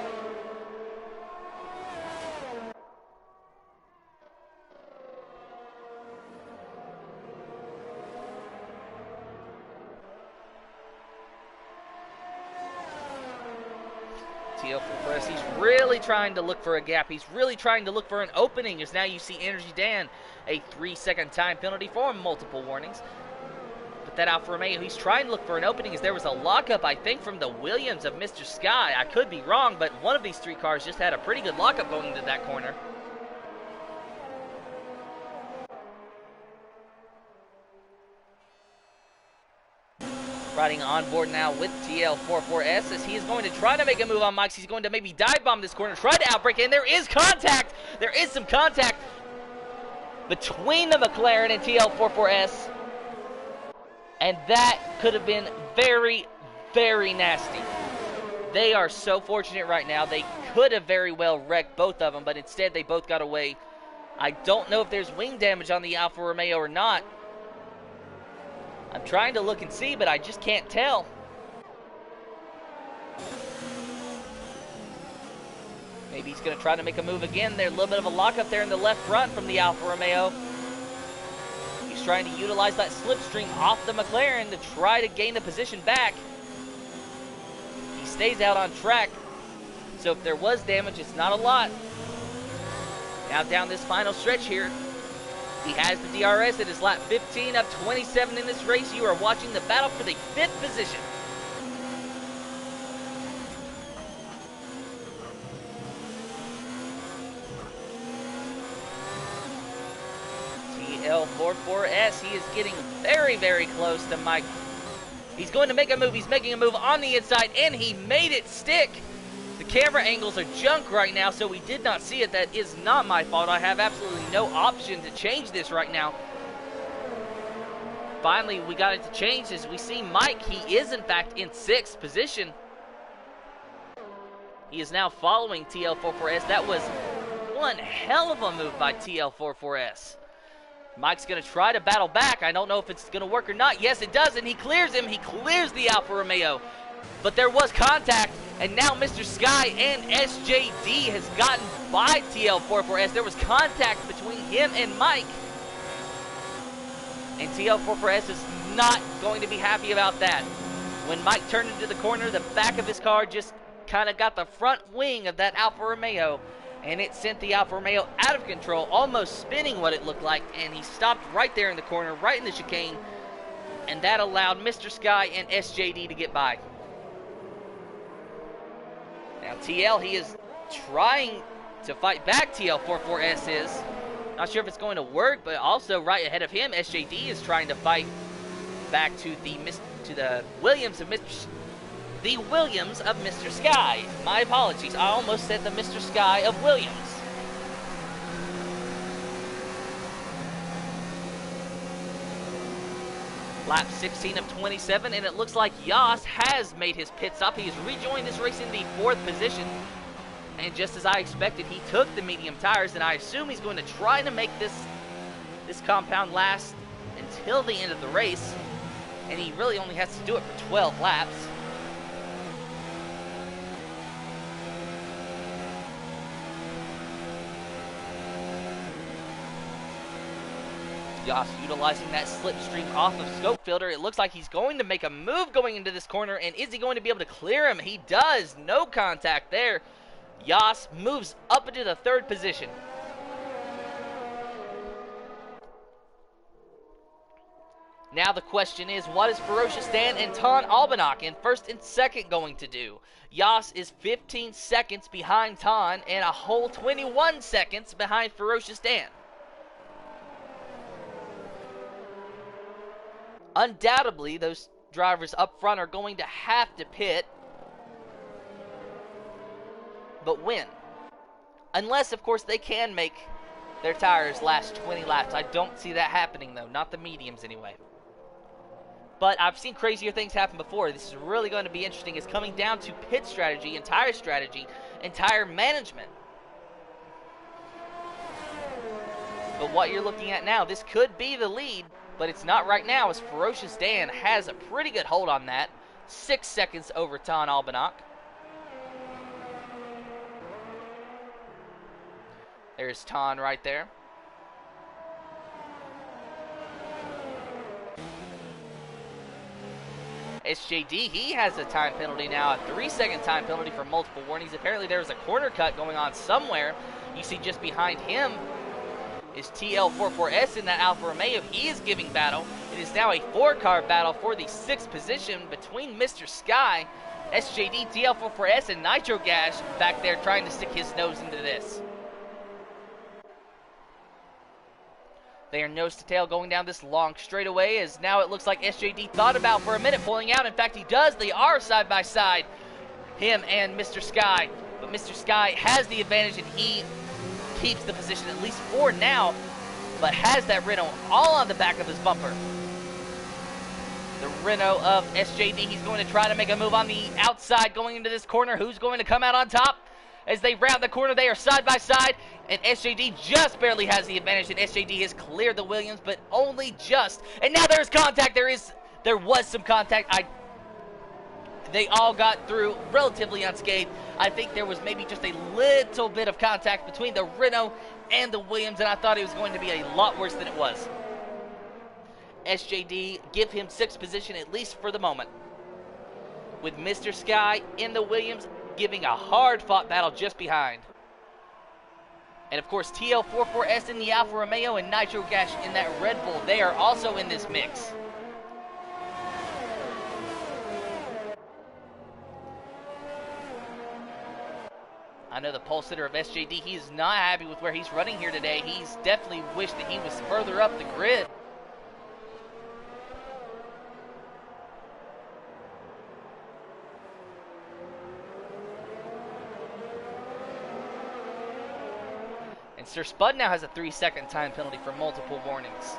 TL44S, he's really trying to look for a gap. He's really trying to look for an opening, as now you see Energy Dan, a 3-second time penalty for multiple warnings. But that Alfa Romeo, he's trying to look for an opening, as there was a lockup, I think, from the Williams of Mr. Sky. I could be wrong, but one of these 3 cars just had a pretty good lockup going into that corner. Riding on board now with TL44S as he is going to try to make a move on Mike's. He's going to maybe dive bomb this corner, try to outbrake, and there is contact. There is some contact between the McLaren and TL44S. And that could have been very, very nasty. They are so fortunate right now. They could have very well wrecked both of them, but instead they both got away. I don't know if there's wing damage on the Alfa Romeo or not. I'm trying to look and see, but I just can't tell. Maybe he's going to try to make a move again. There's a little bit of a lockup there in the left front from the Alfa Romeo. He's trying to utilize that slipstream off the McLaren to try to gain the position back. He stays out on track. So if there was damage, it's not a lot. Now down this final stretch here. He has the DRS. It is lap 15 of 27 in this race. You are watching the battle for the 5th position. TL44S, he is getting very, very close to Mike. He's going to make a move. He's making a move on the inside, and he made it stick. The camera angles are junk right now, so we did not see it. That is not my fault. I have absolutely no option to change this right now. Finally, we got it to change as we see Mike. He is, in fact, in 6th position. He is now following TL44S. That was one hell of a move by TL44S. Mike's going to try to battle back. I don't know if it's going to work or not. Yes, it does, and he clears him. He clears the Alfa Romeo. But there was contact, and now Mr. Sky and SJD has gotten by TL44S. There was contact between him and Mike. And TL44S is not going to be happy about that. When Mike turned into the corner, the back of his car just kind of got the front wing of that Alfa Romeo, and it sent the Alfa Romeo out of control, almost spinning what it looked like, and he stopped right there in the corner, right in the chicane, and that allowed Mr. Sky and SJD to get by. Now TL, he is trying to fight back TL44S is. Not sure if it's going to work, but also right ahead of him, SJD is trying to fight back to the Williams of Mr. Sky. My apologies. I almost said the Mr. Sky of Williams. Lap 16 of 27, and it looks like Yas has made his pit stop. He has rejoined this race in the 4th position. And just as I expected, he took the medium tires, and I assume he's going to try to make this compound last until the end of the race. And he really only has to do it for 12 laps. Yas utilizing that slipstream off of scope filter. It looks like he's going to make a move going into this corner, and is he going to be able to clear him? He does. No contact there. Yas moves up into the 3rd position. Now the question is, what is Ferocious Dan and Ton Albanach in 1st and 2nd going to do? Yas is 15 seconds behind Ton and a whole 21 seconds behind Ferocious Dan. Undoubtedly, those drivers up front are going to have to pit. But when? Unless, of course, they can make their tires last 20 laps. I don't see that happening, though. Not the mediums, anyway. But I've seen crazier things happen before. This is really going to be interesting. It's coming down to pit strategy and tire management. But what you're looking at now, this could be the lead, but it's not right now, as Ferocious Dan has a pretty good hold on that. 6 seconds over Ton Albanach. There's Ton right there. SJD, he has a time penalty now, a 3-second time penalty for multiple warnings. Apparently there's a corner cut going on somewhere. You see just behind him is TL44S in that Alfa Romeo. He is giving battle. It is now a 4-car battle for the 6th position between Mr. Sky, SJD, TL44S, and Nitro Gas back there trying to stick his nose into this. They are nose to tail going down this long straightaway, as now it looks like SJD thought about for a minute pulling out. In fact, he does. They are side by side, him and Mr. Sky. But Mr. Sky has the advantage, and he keeps the position, at least for now, but has that Renault all on the back of his bumper. The Renault of SJD, he's going to try to make a move on the outside going into this corner. Who's going to come out on top? As they round the corner, they are side by side, and SJD just barely has the advantage, and SJD has cleared the Williams, but only just. And now there's contact. There was some contact. They all got through relatively unscathed. I think there was maybe just a little bit of contact between the Renault and the Williams, and I thought it was going to be a lot worse than it was. SJD, give him 6th position, at least for the moment. With Mr. Sky in the Williams, giving a hard-fought battle just behind. And, of course, TL44S in the Alfa Romeo and Nitro Gas in that Red Bull. They are also in this mix. I know the pole sitter of SJD, he's not happy with where he's running here today. He's definitely wished that he was further up the grid. And Sir Spud now has a 3-second time penalty for multiple warnings.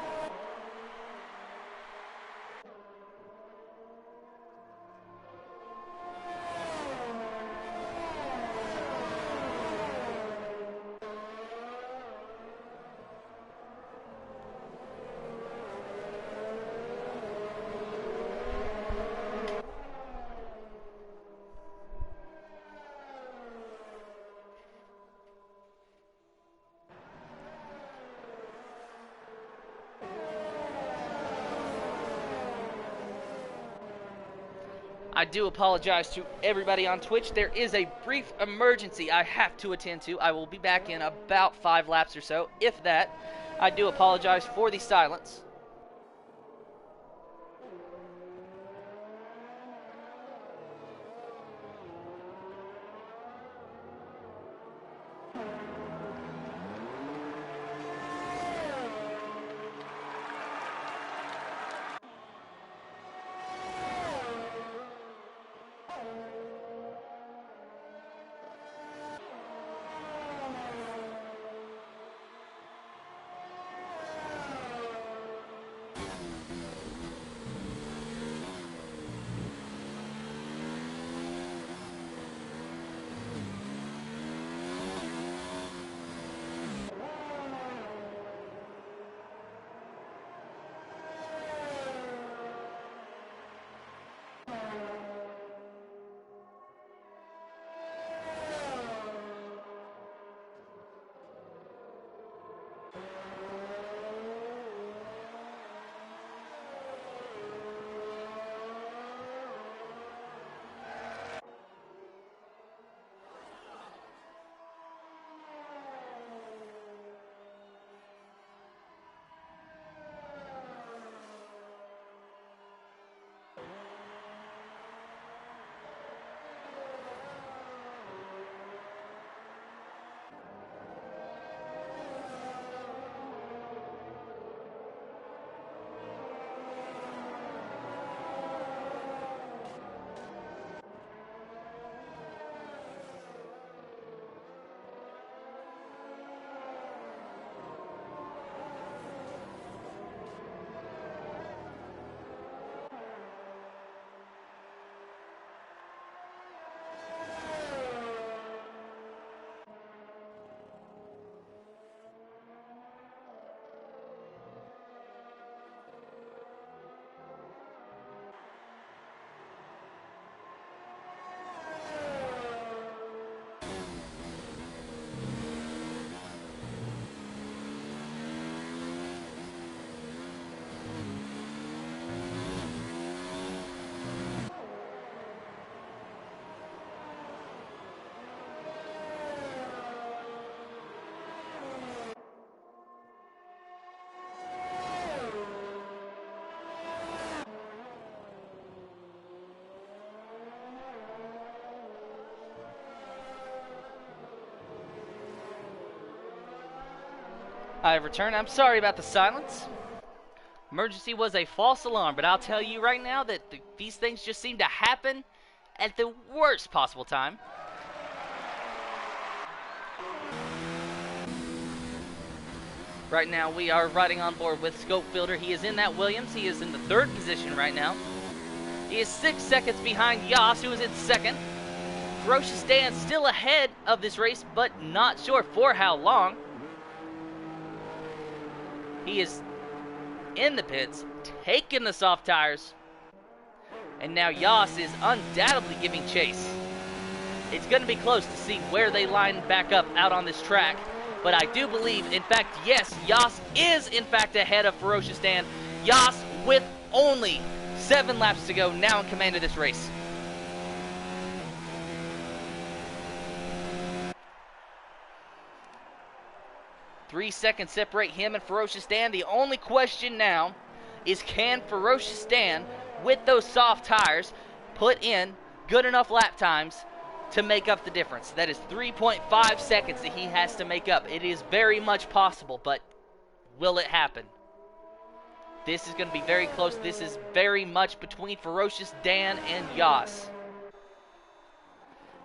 I do apologize to everybody on Twitch. There is a brief emergency I have to attend to. I will be back in about 5 laps or so, if that. I do apologize for the silence. I have returned. I'm sorry about the silence. Emergency was a false alarm, but I'll tell you right now that these things just seem to happen at the worst possible time. Right now, we are riding on board with Scope Fielder. He is in that Williams. He is in the 3rd position right now. He is 6 seconds behind Yas, who is in 2nd. Ferocious Dan still ahead of this race, but not sure for how long. He is in the pits, taking the soft tires. And now Yas is undoubtedly giving chase. It's going to be close to see where they line back up out on this track. But I do believe, in fact, yes, Yas is, in fact, ahead of Ferocious Dan. Yas, with only 7 laps to go, now in command of this race. Three seconds separate him and Ferocious Dan. The only question now is, can Ferocious Dan, with those soft tires, put in good enough lap times to make up the difference? That is 3.5 seconds that he has to make up. It is very much possible, but will it happen? This is going to be very close. This is very much between Ferocious Dan and Yas.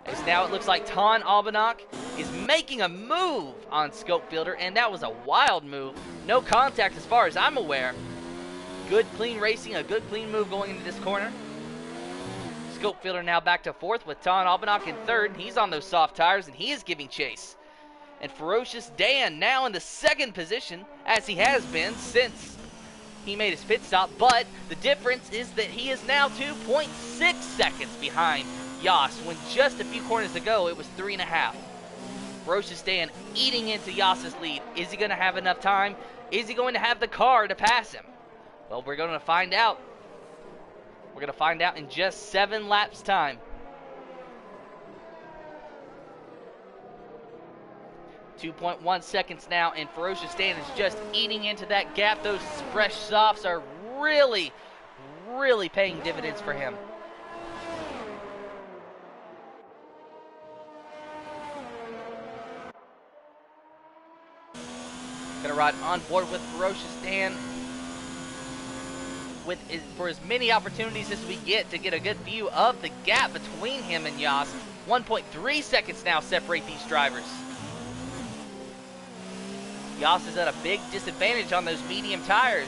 As now it looks like Ton Albanach is making a move on Scope Fielder, and that was a wild move. No contact as far as I'm aware. Good clean racing, a good clean move going into this corner. Scope Fielder now back to 4th with Ton Albanach in 3rd. He's on those soft tires, and he is giving chase. And Ferocious Dan now in the 2nd position, as he has been since he made his pit stop. But the difference is that he is now 2.6 seconds behind Yas, when just a few corners to go, it was 3.5. Ferocious Dan eating into Yas's lead. Is he going to have enough time? Is he going to have the car to pass him? Well, we're going to find out. We're going to find out in just 7 laps' time. 2.1 seconds now, and Ferocious Dan is just eating into that gap. Those fresh softs are really, really paying dividends for him. Gonna ride on board with Ferocious Dan for as many opportunities as we get to get a good view of the gap between him and Yas. 1.3 seconds now separate these drivers. Yas is at a big disadvantage on those medium tires.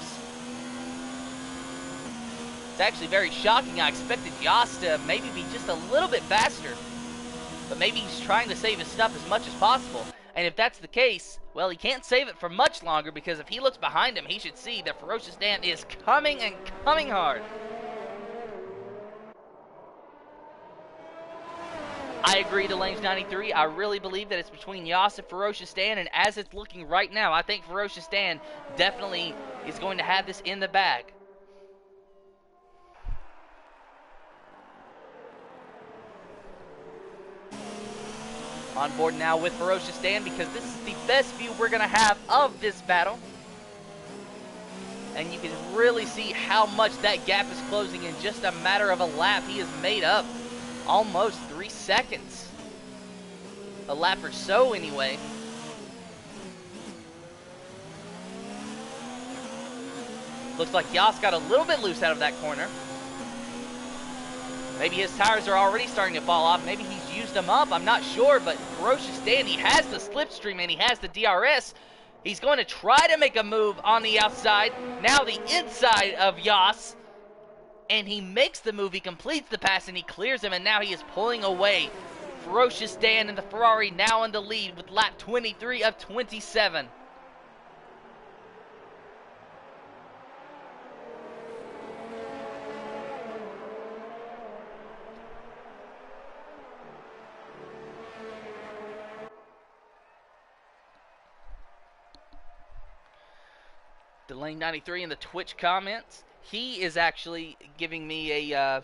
It's actually very shocking. I expected Yas to maybe be just a little bit faster, but maybe he's trying to save his stuff as much as possible. And if that's the case, well, he can't save it for much longer, because if he looks behind him, he should see that Ferocious Dan is coming and coming hard. I agree to Lanes 93. I really believe that it's between Yas and Ferocious Dan, and as it's looking right now, I think Ferocious Dan definitely is going to have this in the bag. On board now with Ferocious Dan, because this is the best view we're going to have of this battle. And you can really see how much that gap is closing in just a matter of a lap. He has made up almost 3 seconds. A lap or so, anyway. Looks like Yas got a little bit loose out of that corner. Maybe his tires are already starting to fall off. Maybe he's used them up. I'm not sure, but Ferocious Dan, he has the slipstream and he has the DRS. He's going to try to make a move on the outside. Now the inside of Yas. And he makes the move. He completes the pass and he clears him. And now he is pulling away. Ferocious Dan in the Ferrari now in the lead with lap 23 of 27. Lane 93 in the Twitch comments, he is actually giving me a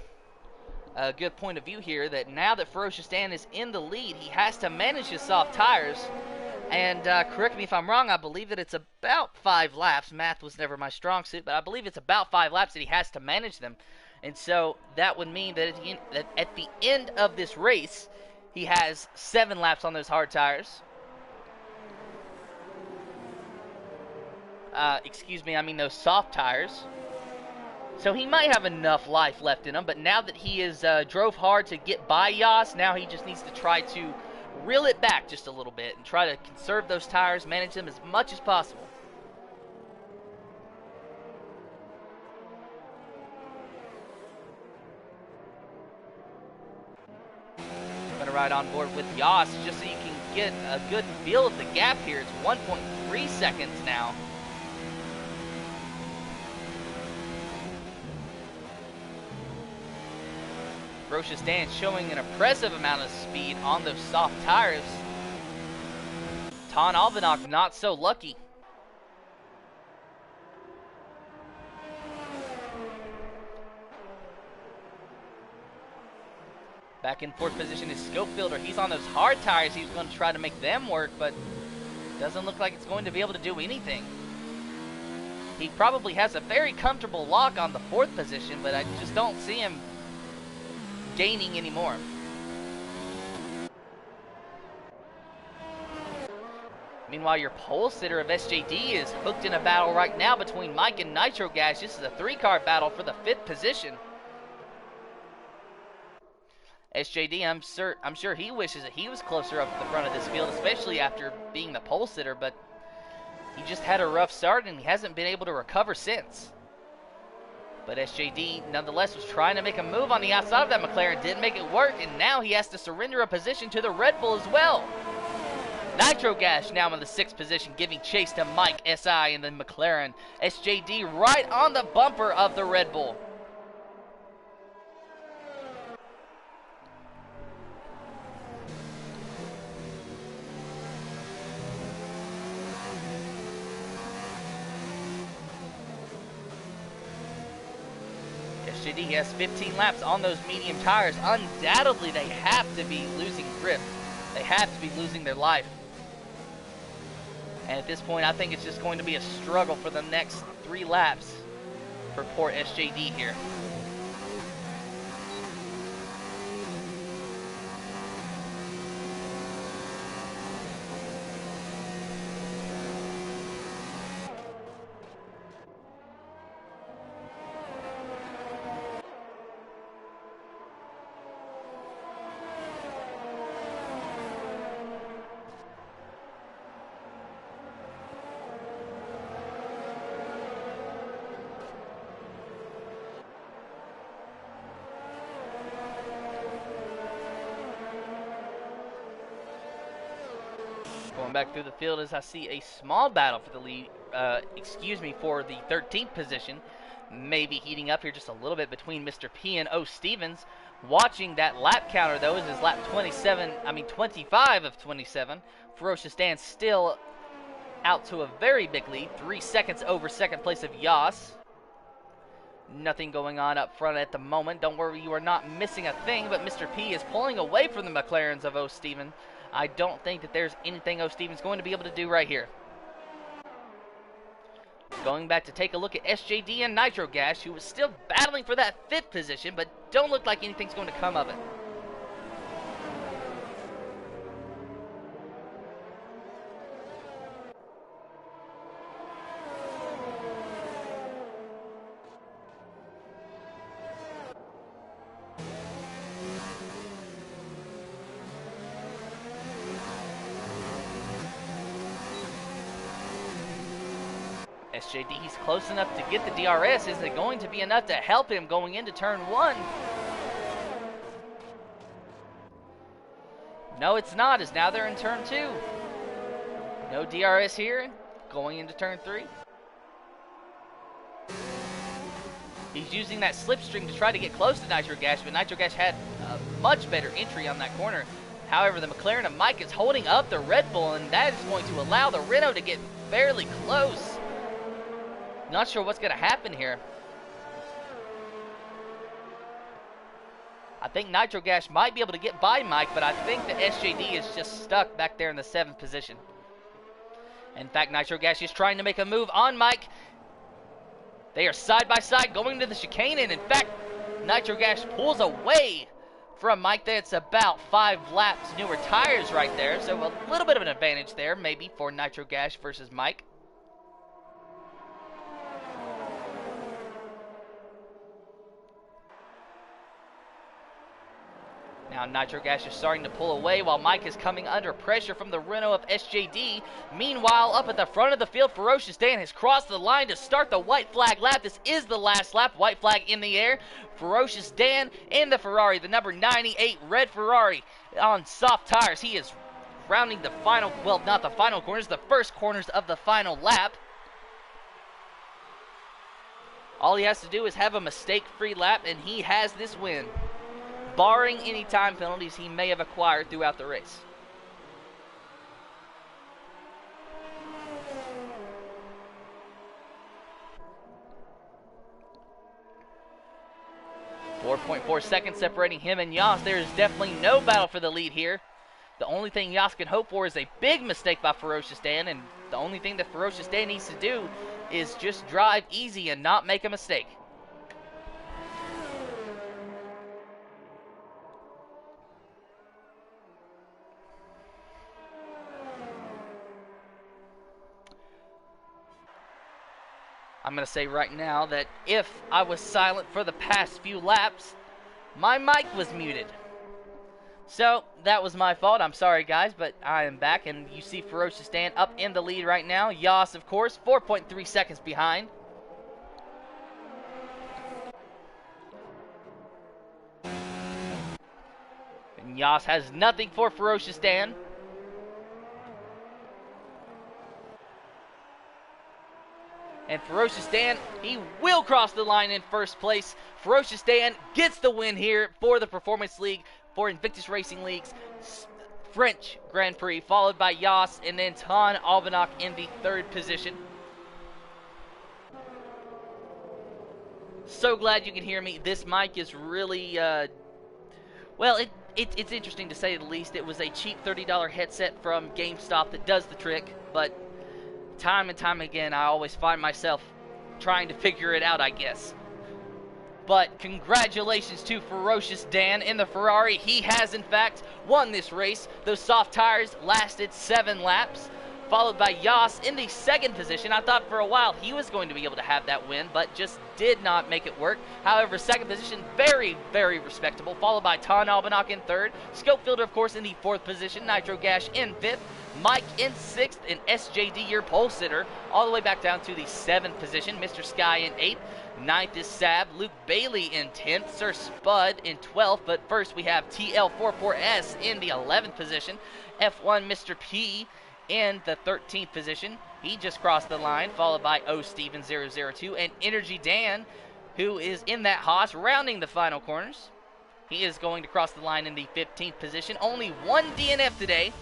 good point of view here, that now that Ferocious Dan is in the lead, he has to manage his soft tires. And correct me if I'm wrong, I believe that it's about 5 laps. Math was never my strong suit, but I believe it's about 5 laps that he has to manage them. And so that would mean that at the end of this race, he has 7 laps on those hard tires. excuse me, I mean those soft tires. So he might have enough life left in him, but now that he is drove hard to get by Yas, now he just needs to try to reel it back just a little bit and try to conserve those tires, manage them as much as possible. Going to ride on board with Yas just so you can get a good feel of the gap here. It's 1.3 seconds now. Ferocious Dan showing an impressive amount of speed on those soft tires. Ton Albanach not so lucky. Back in fourth position is Scopefielder. He's on those hard tires. He's going to try to make them work, but doesn't look like it's going to be able to do anything. He probably has a very comfortable lock on the fourth position, but I just don't see him gaining anymore. Meanwhile, your pole sitter of SJD is hooked in a battle right now between Mike and Nitro Gas. This is a three-car battle for the fifth position. SJD, I'm sure he wishes that he was closer up to the front of this field, especially after being the pole sitter, but he just had a rough start and he hasn't been able to recover since. But SJD, nonetheless, was trying to make a move on the outside of that McLaren, didn't make it work, and now he has to surrender a position to the Red Bull as well. Nitro Gas now in the sixth position, giving chase to Mike, SI, and then McLaren. SJD right on the bumper of the Red Bull. SJD has 15 laps on those medium tires. Undoubtedly, they have to be losing grip. They have to be losing their life. And at this point, I think it's just going to be a struggle for the next 3 laps for poor SJD here. Going back through the field as I see a small battle for the lead, for the 13th position. Maybe heating up here just a little bit between Mr. P and O. Stevens. Watching that lap counter though, is lap 25 of 27. Ferocious Dan still out to a very big lead, 3 seconds over second place of Yas. Nothing going on up front at the moment. Don't worry, you are not missing a thing, but Mr. P is pulling away from the McLarens of O. Steven. I don't think that there's anything O. Steven's going to be able to do right here. Going back to take a look at SJD and Nitro Gas, who was still battling for that 5th position, but don't look like anything's going to come of it. SJD, he's close enough to get the DRS. Is it going to be enough to help him going into turn 1? No, it's not, as now they're in turn 2. No DRS here, going into turn 3. He's using that slipstream to try to get close to Nitro Gas, but Nitro Gas had a much better entry on that corner. However, the McLaren of Mike is holding up the Red Bull, and that is going to allow the Renault to get fairly close. Not sure what's going to happen here. I think Nitro Gas might be able to get by Mike, but I think that SJD is just stuck back there in the 7th position. In fact, Nitro Gas is trying to make a move on Mike. They are side by side going to the chicane, and in fact, Nitro Gas pulls away from Mike. That's about 5 laps newer tires right there, so a little bit of an advantage there maybe for Nitro Gas versus Mike. Now Nitro Gas is starting to pull away while Mike is coming under pressure from the Renault of SJD. Meanwhile, up at the front of the field, Ferocious Dan has crossed the line to start the white flag lap. This is the last lap. White flag in the air. Ferocious Dan in the Ferrari, the number 98 red Ferrari on soft tires. He is rounding the final, well, not the final corners, the first corners of the final lap. All he has to do is have a mistake-free lap, and he has this win, barring any time penalties he may have acquired throughout the race. .4 seconds separating him and Yas. There is definitely no battle for the lead here. The only thing Yas can hope for is a big mistake by Ferocious Dan, and the only thing that Ferocious Dan needs to do is just drive easy and not make a mistake. I'm going to say right now that if I was silent for the past few laps, my mic was muted. So, that was my fault. I'm sorry, guys, but I am back, and you see Ferocious Dan up in the lead right now. Yas, of course, 4.3 seconds behind. And Yas has nothing for Ferocious Dan. And Ferocious Dan, he will cross the line in first place. Ferocious Dan gets the win here for the Performance League, for Invictus Racing League's French Grand Prix, followed by Yas and then Ton Albanach in the third position. So glad you can hear me. This mic is really, well, it's interesting to say the least. It was a cheap $30 headset from GameStop that does the trick, but time and time again, I always find myself trying to figure it out, I guess. But congratulations to Ferocious Dan in the Ferrari. He has, in fact, won this race. Those soft tires lasted 7 laps, followed by Yas in the second position. I thought for a while he was going to be able to have that win, but just did not make it work. However, second position, very, very respectable, followed by Ton Albanach in third. Scopefielder, of course, in the fourth position. Nitro Gash in fifth. Mike in 6th, and SJD, your pole sitter, all the way back down to the 7th position. Mr. Sky in 8th. 9th is Sab. Luke Bailey in 10th. Sir Spud in 12th. But first we have TL44S in the 11th position. F1 Mr. P in the 13th position. He just crossed the line, followed by O Steven 002 and Energy Dan, who is in that Haas, rounding the final corners. He is going to cross the line in the 15th position. Only one DNF today.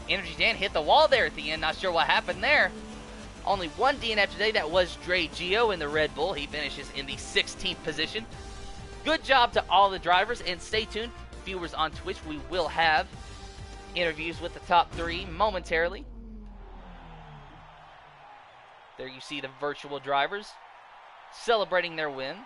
Energy Dan hit the wall there at the end. Not sure what happened there. Only one DNF today. That was Dre Gio in the Red Bull. He finishes in the 16th position. Good job to all the drivers. And stay tuned, viewers on Twitch. We will have interviews with the top 3 momentarily. There you see the virtual drivers celebrating their win.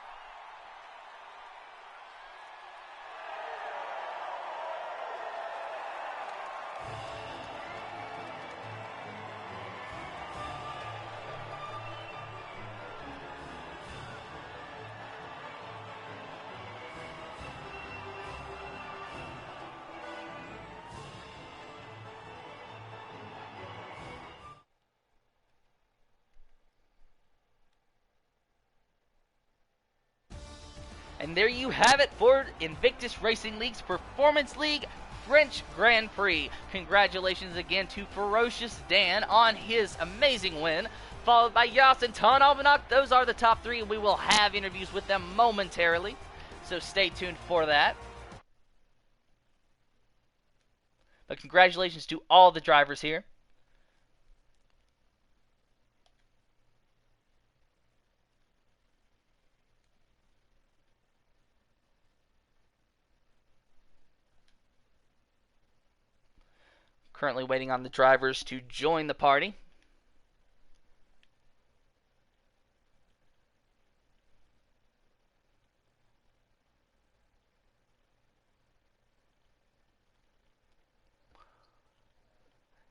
And there you have it for Invictus Racing League's Performance League French Grand Prix. Congratulations again to Ferocious Dan on his amazing win, followed by Yas and Ton Albanach. Those are the top 3, and we will have interviews with them momentarily, so stay tuned for that. But congratulations to all the drivers here. Currently waiting on the drivers to join the party.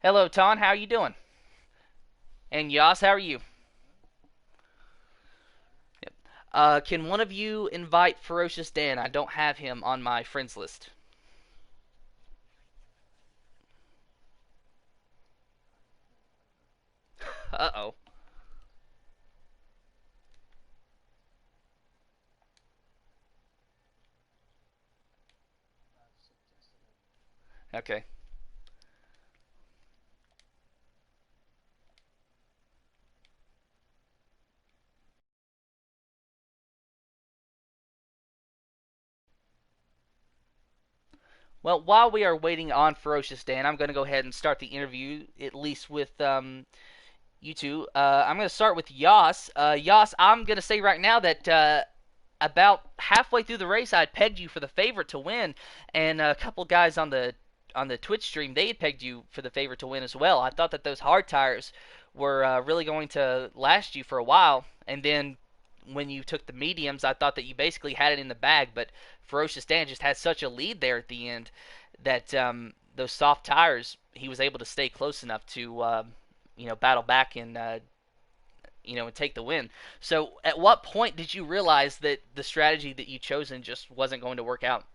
Hello, Ton. How are you doing? And Yas, how are you? Yep. Can one of you invite Ferocious Dan? I don't have him on my friends list. Uh-oh. Okay. Well, while we are waiting on Ferocious Dan, I'm going to go ahead and start the interview, at least with you two. I'm going to start with Yas. Yas, I'm going to say right now that about halfway through the race, I had pegged you for the favorite to win, and a couple guys on the Twitch stream, they had pegged you for the favorite to win as well. I thought that those hard tires were really going to last you for a while, and then when you took the mediums, I thought that you basically had it in the bag, but Ferocious Dan just had such a lead there at the end that those soft tires, he was able to stay close enough to battle back and and take the win. So, at what point did you realize that the strategy that you chosen just wasn't going to work out?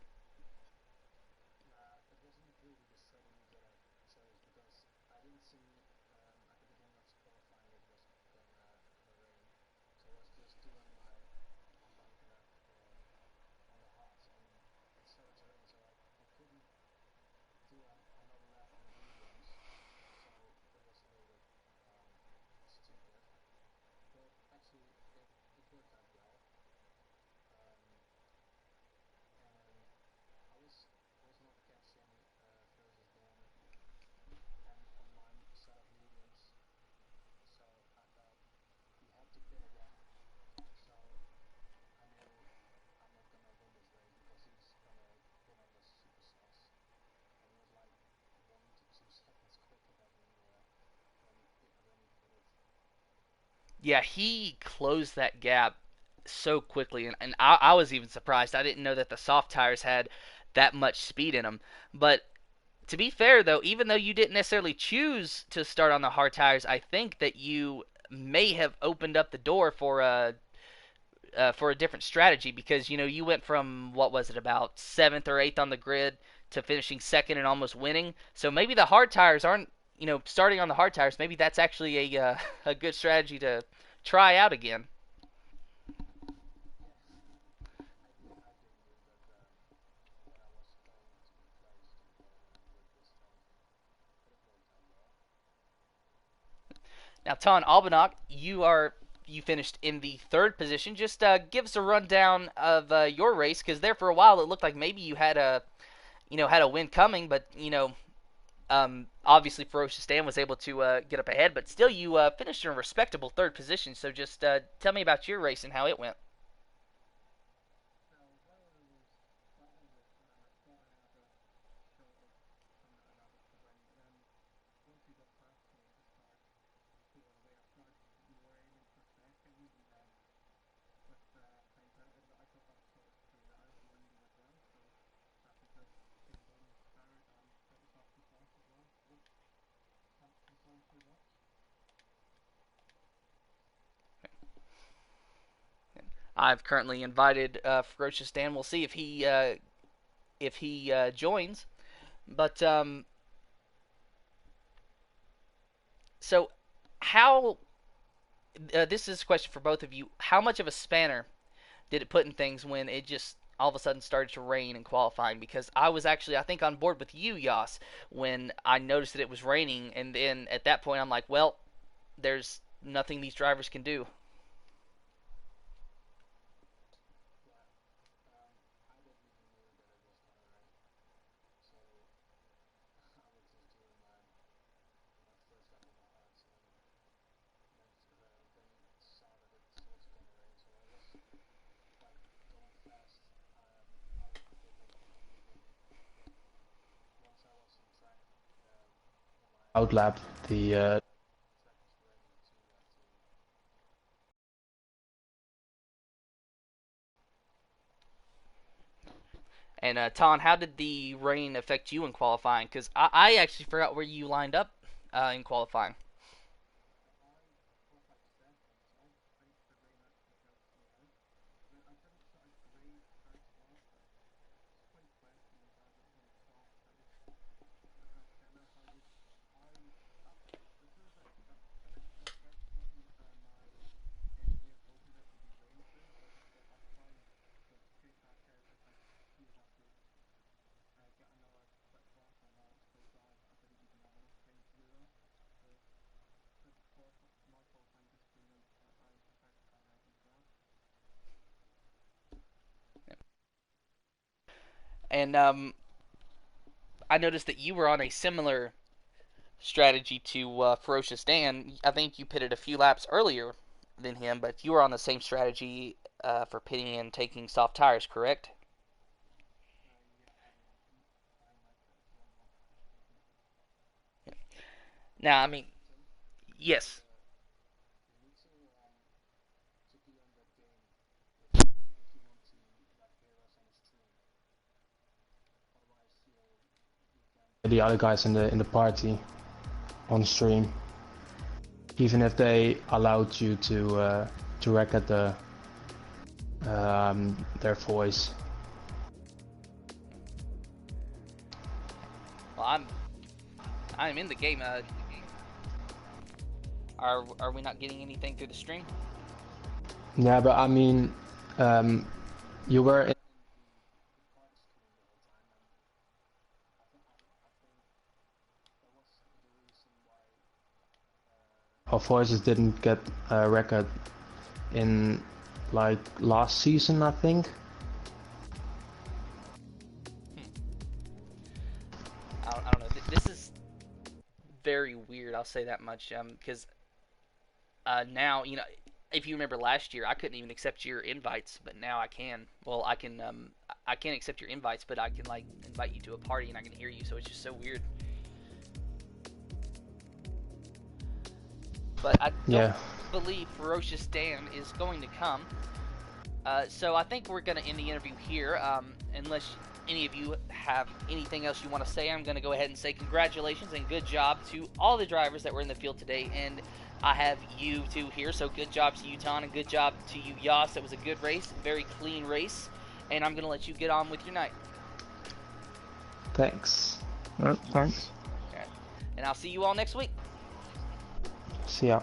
Yeah, he closed that gap so quickly, and I was even surprised. I didn't know that the soft tires had that much speed in them. But to be fair, though, even though you didn't necessarily choose to start on the hard tires, I think that you may have opened up the door for a different strategy because you went from what was it about seventh or eighth on the grid to finishing second and almost winning. So maybe the hard tires aren't starting on the hard tires. Maybe that's actually a a good strategy to try out again. Now, Ton Albanach, you finished in the third position. Just give us a rundown of your race, because there for a while it looked like maybe you had a win coming, but obviously Ferocious Dan was able to get up ahead, but still you finished in a respectable third position. So just tell me about your race and how it went. I've currently invited Ferocious Dan. We'll see if he joins. But so how this is a question for both of you. How much of a spanner did it put in things when it just all of a sudden started to rain in qualifying? Because I was actually, I think, on board with you, Yas, when I noticed that it was raining, and then at that point I'm like, well, there's nothing these drivers can do. outlap the And Ton, how did the rain affect you in qualifying? Because I actually forgot where you lined up in qualifying. And I noticed that you were on a similar strategy to Ferocious Dan. I think you pitted a few laps earlier than him, but you were on the same strategy for pitting and taking soft tires, correct? Now, I mean, yes. The other guys in the party on stream, even if they allowed you to record their voice. Well, I'm in the game. Are we not getting anything through the stream? Yeah, but I mean, you were in our voices didn't get a record in like last season, I think. I don't know. This is very weird. I'll say that much. Because now, you know, if you remember last year, I couldn't even accept your invites, but now I can. Well, I can. I can't accept your invites, but I can like invite you to a party and I can hear you. So it's just so weird. But I don't believe Ferocious Dan is going to come. So I think we're going to end the interview here. Unless any of you have anything else you want to say, I'm going to go ahead and say congratulations and good job to all the drivers that were in the field today. And I have you two here, so good job to you, Ton, and good job to you, Yas. It was a good race, very clean race. And I'm going to let you get on with your night. Thanks. Thanks. Okay. And I'll see you all next week. See ya.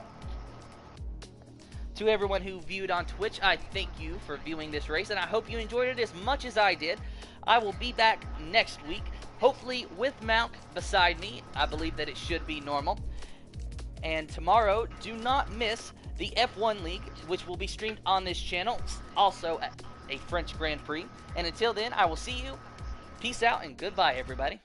To everyone who viewed on Twitch, I thank you for viewing this race, and I hope you enjoyed it as much as I did. I will be back next week, hopefully with Malk beside me. I believe that it should be normal. And tomorrow, do not miss the F1 League, which will be streamed on this channel, also at a French Grand Prix. And until then, I will see you. Peace out, and goodbye, everybody.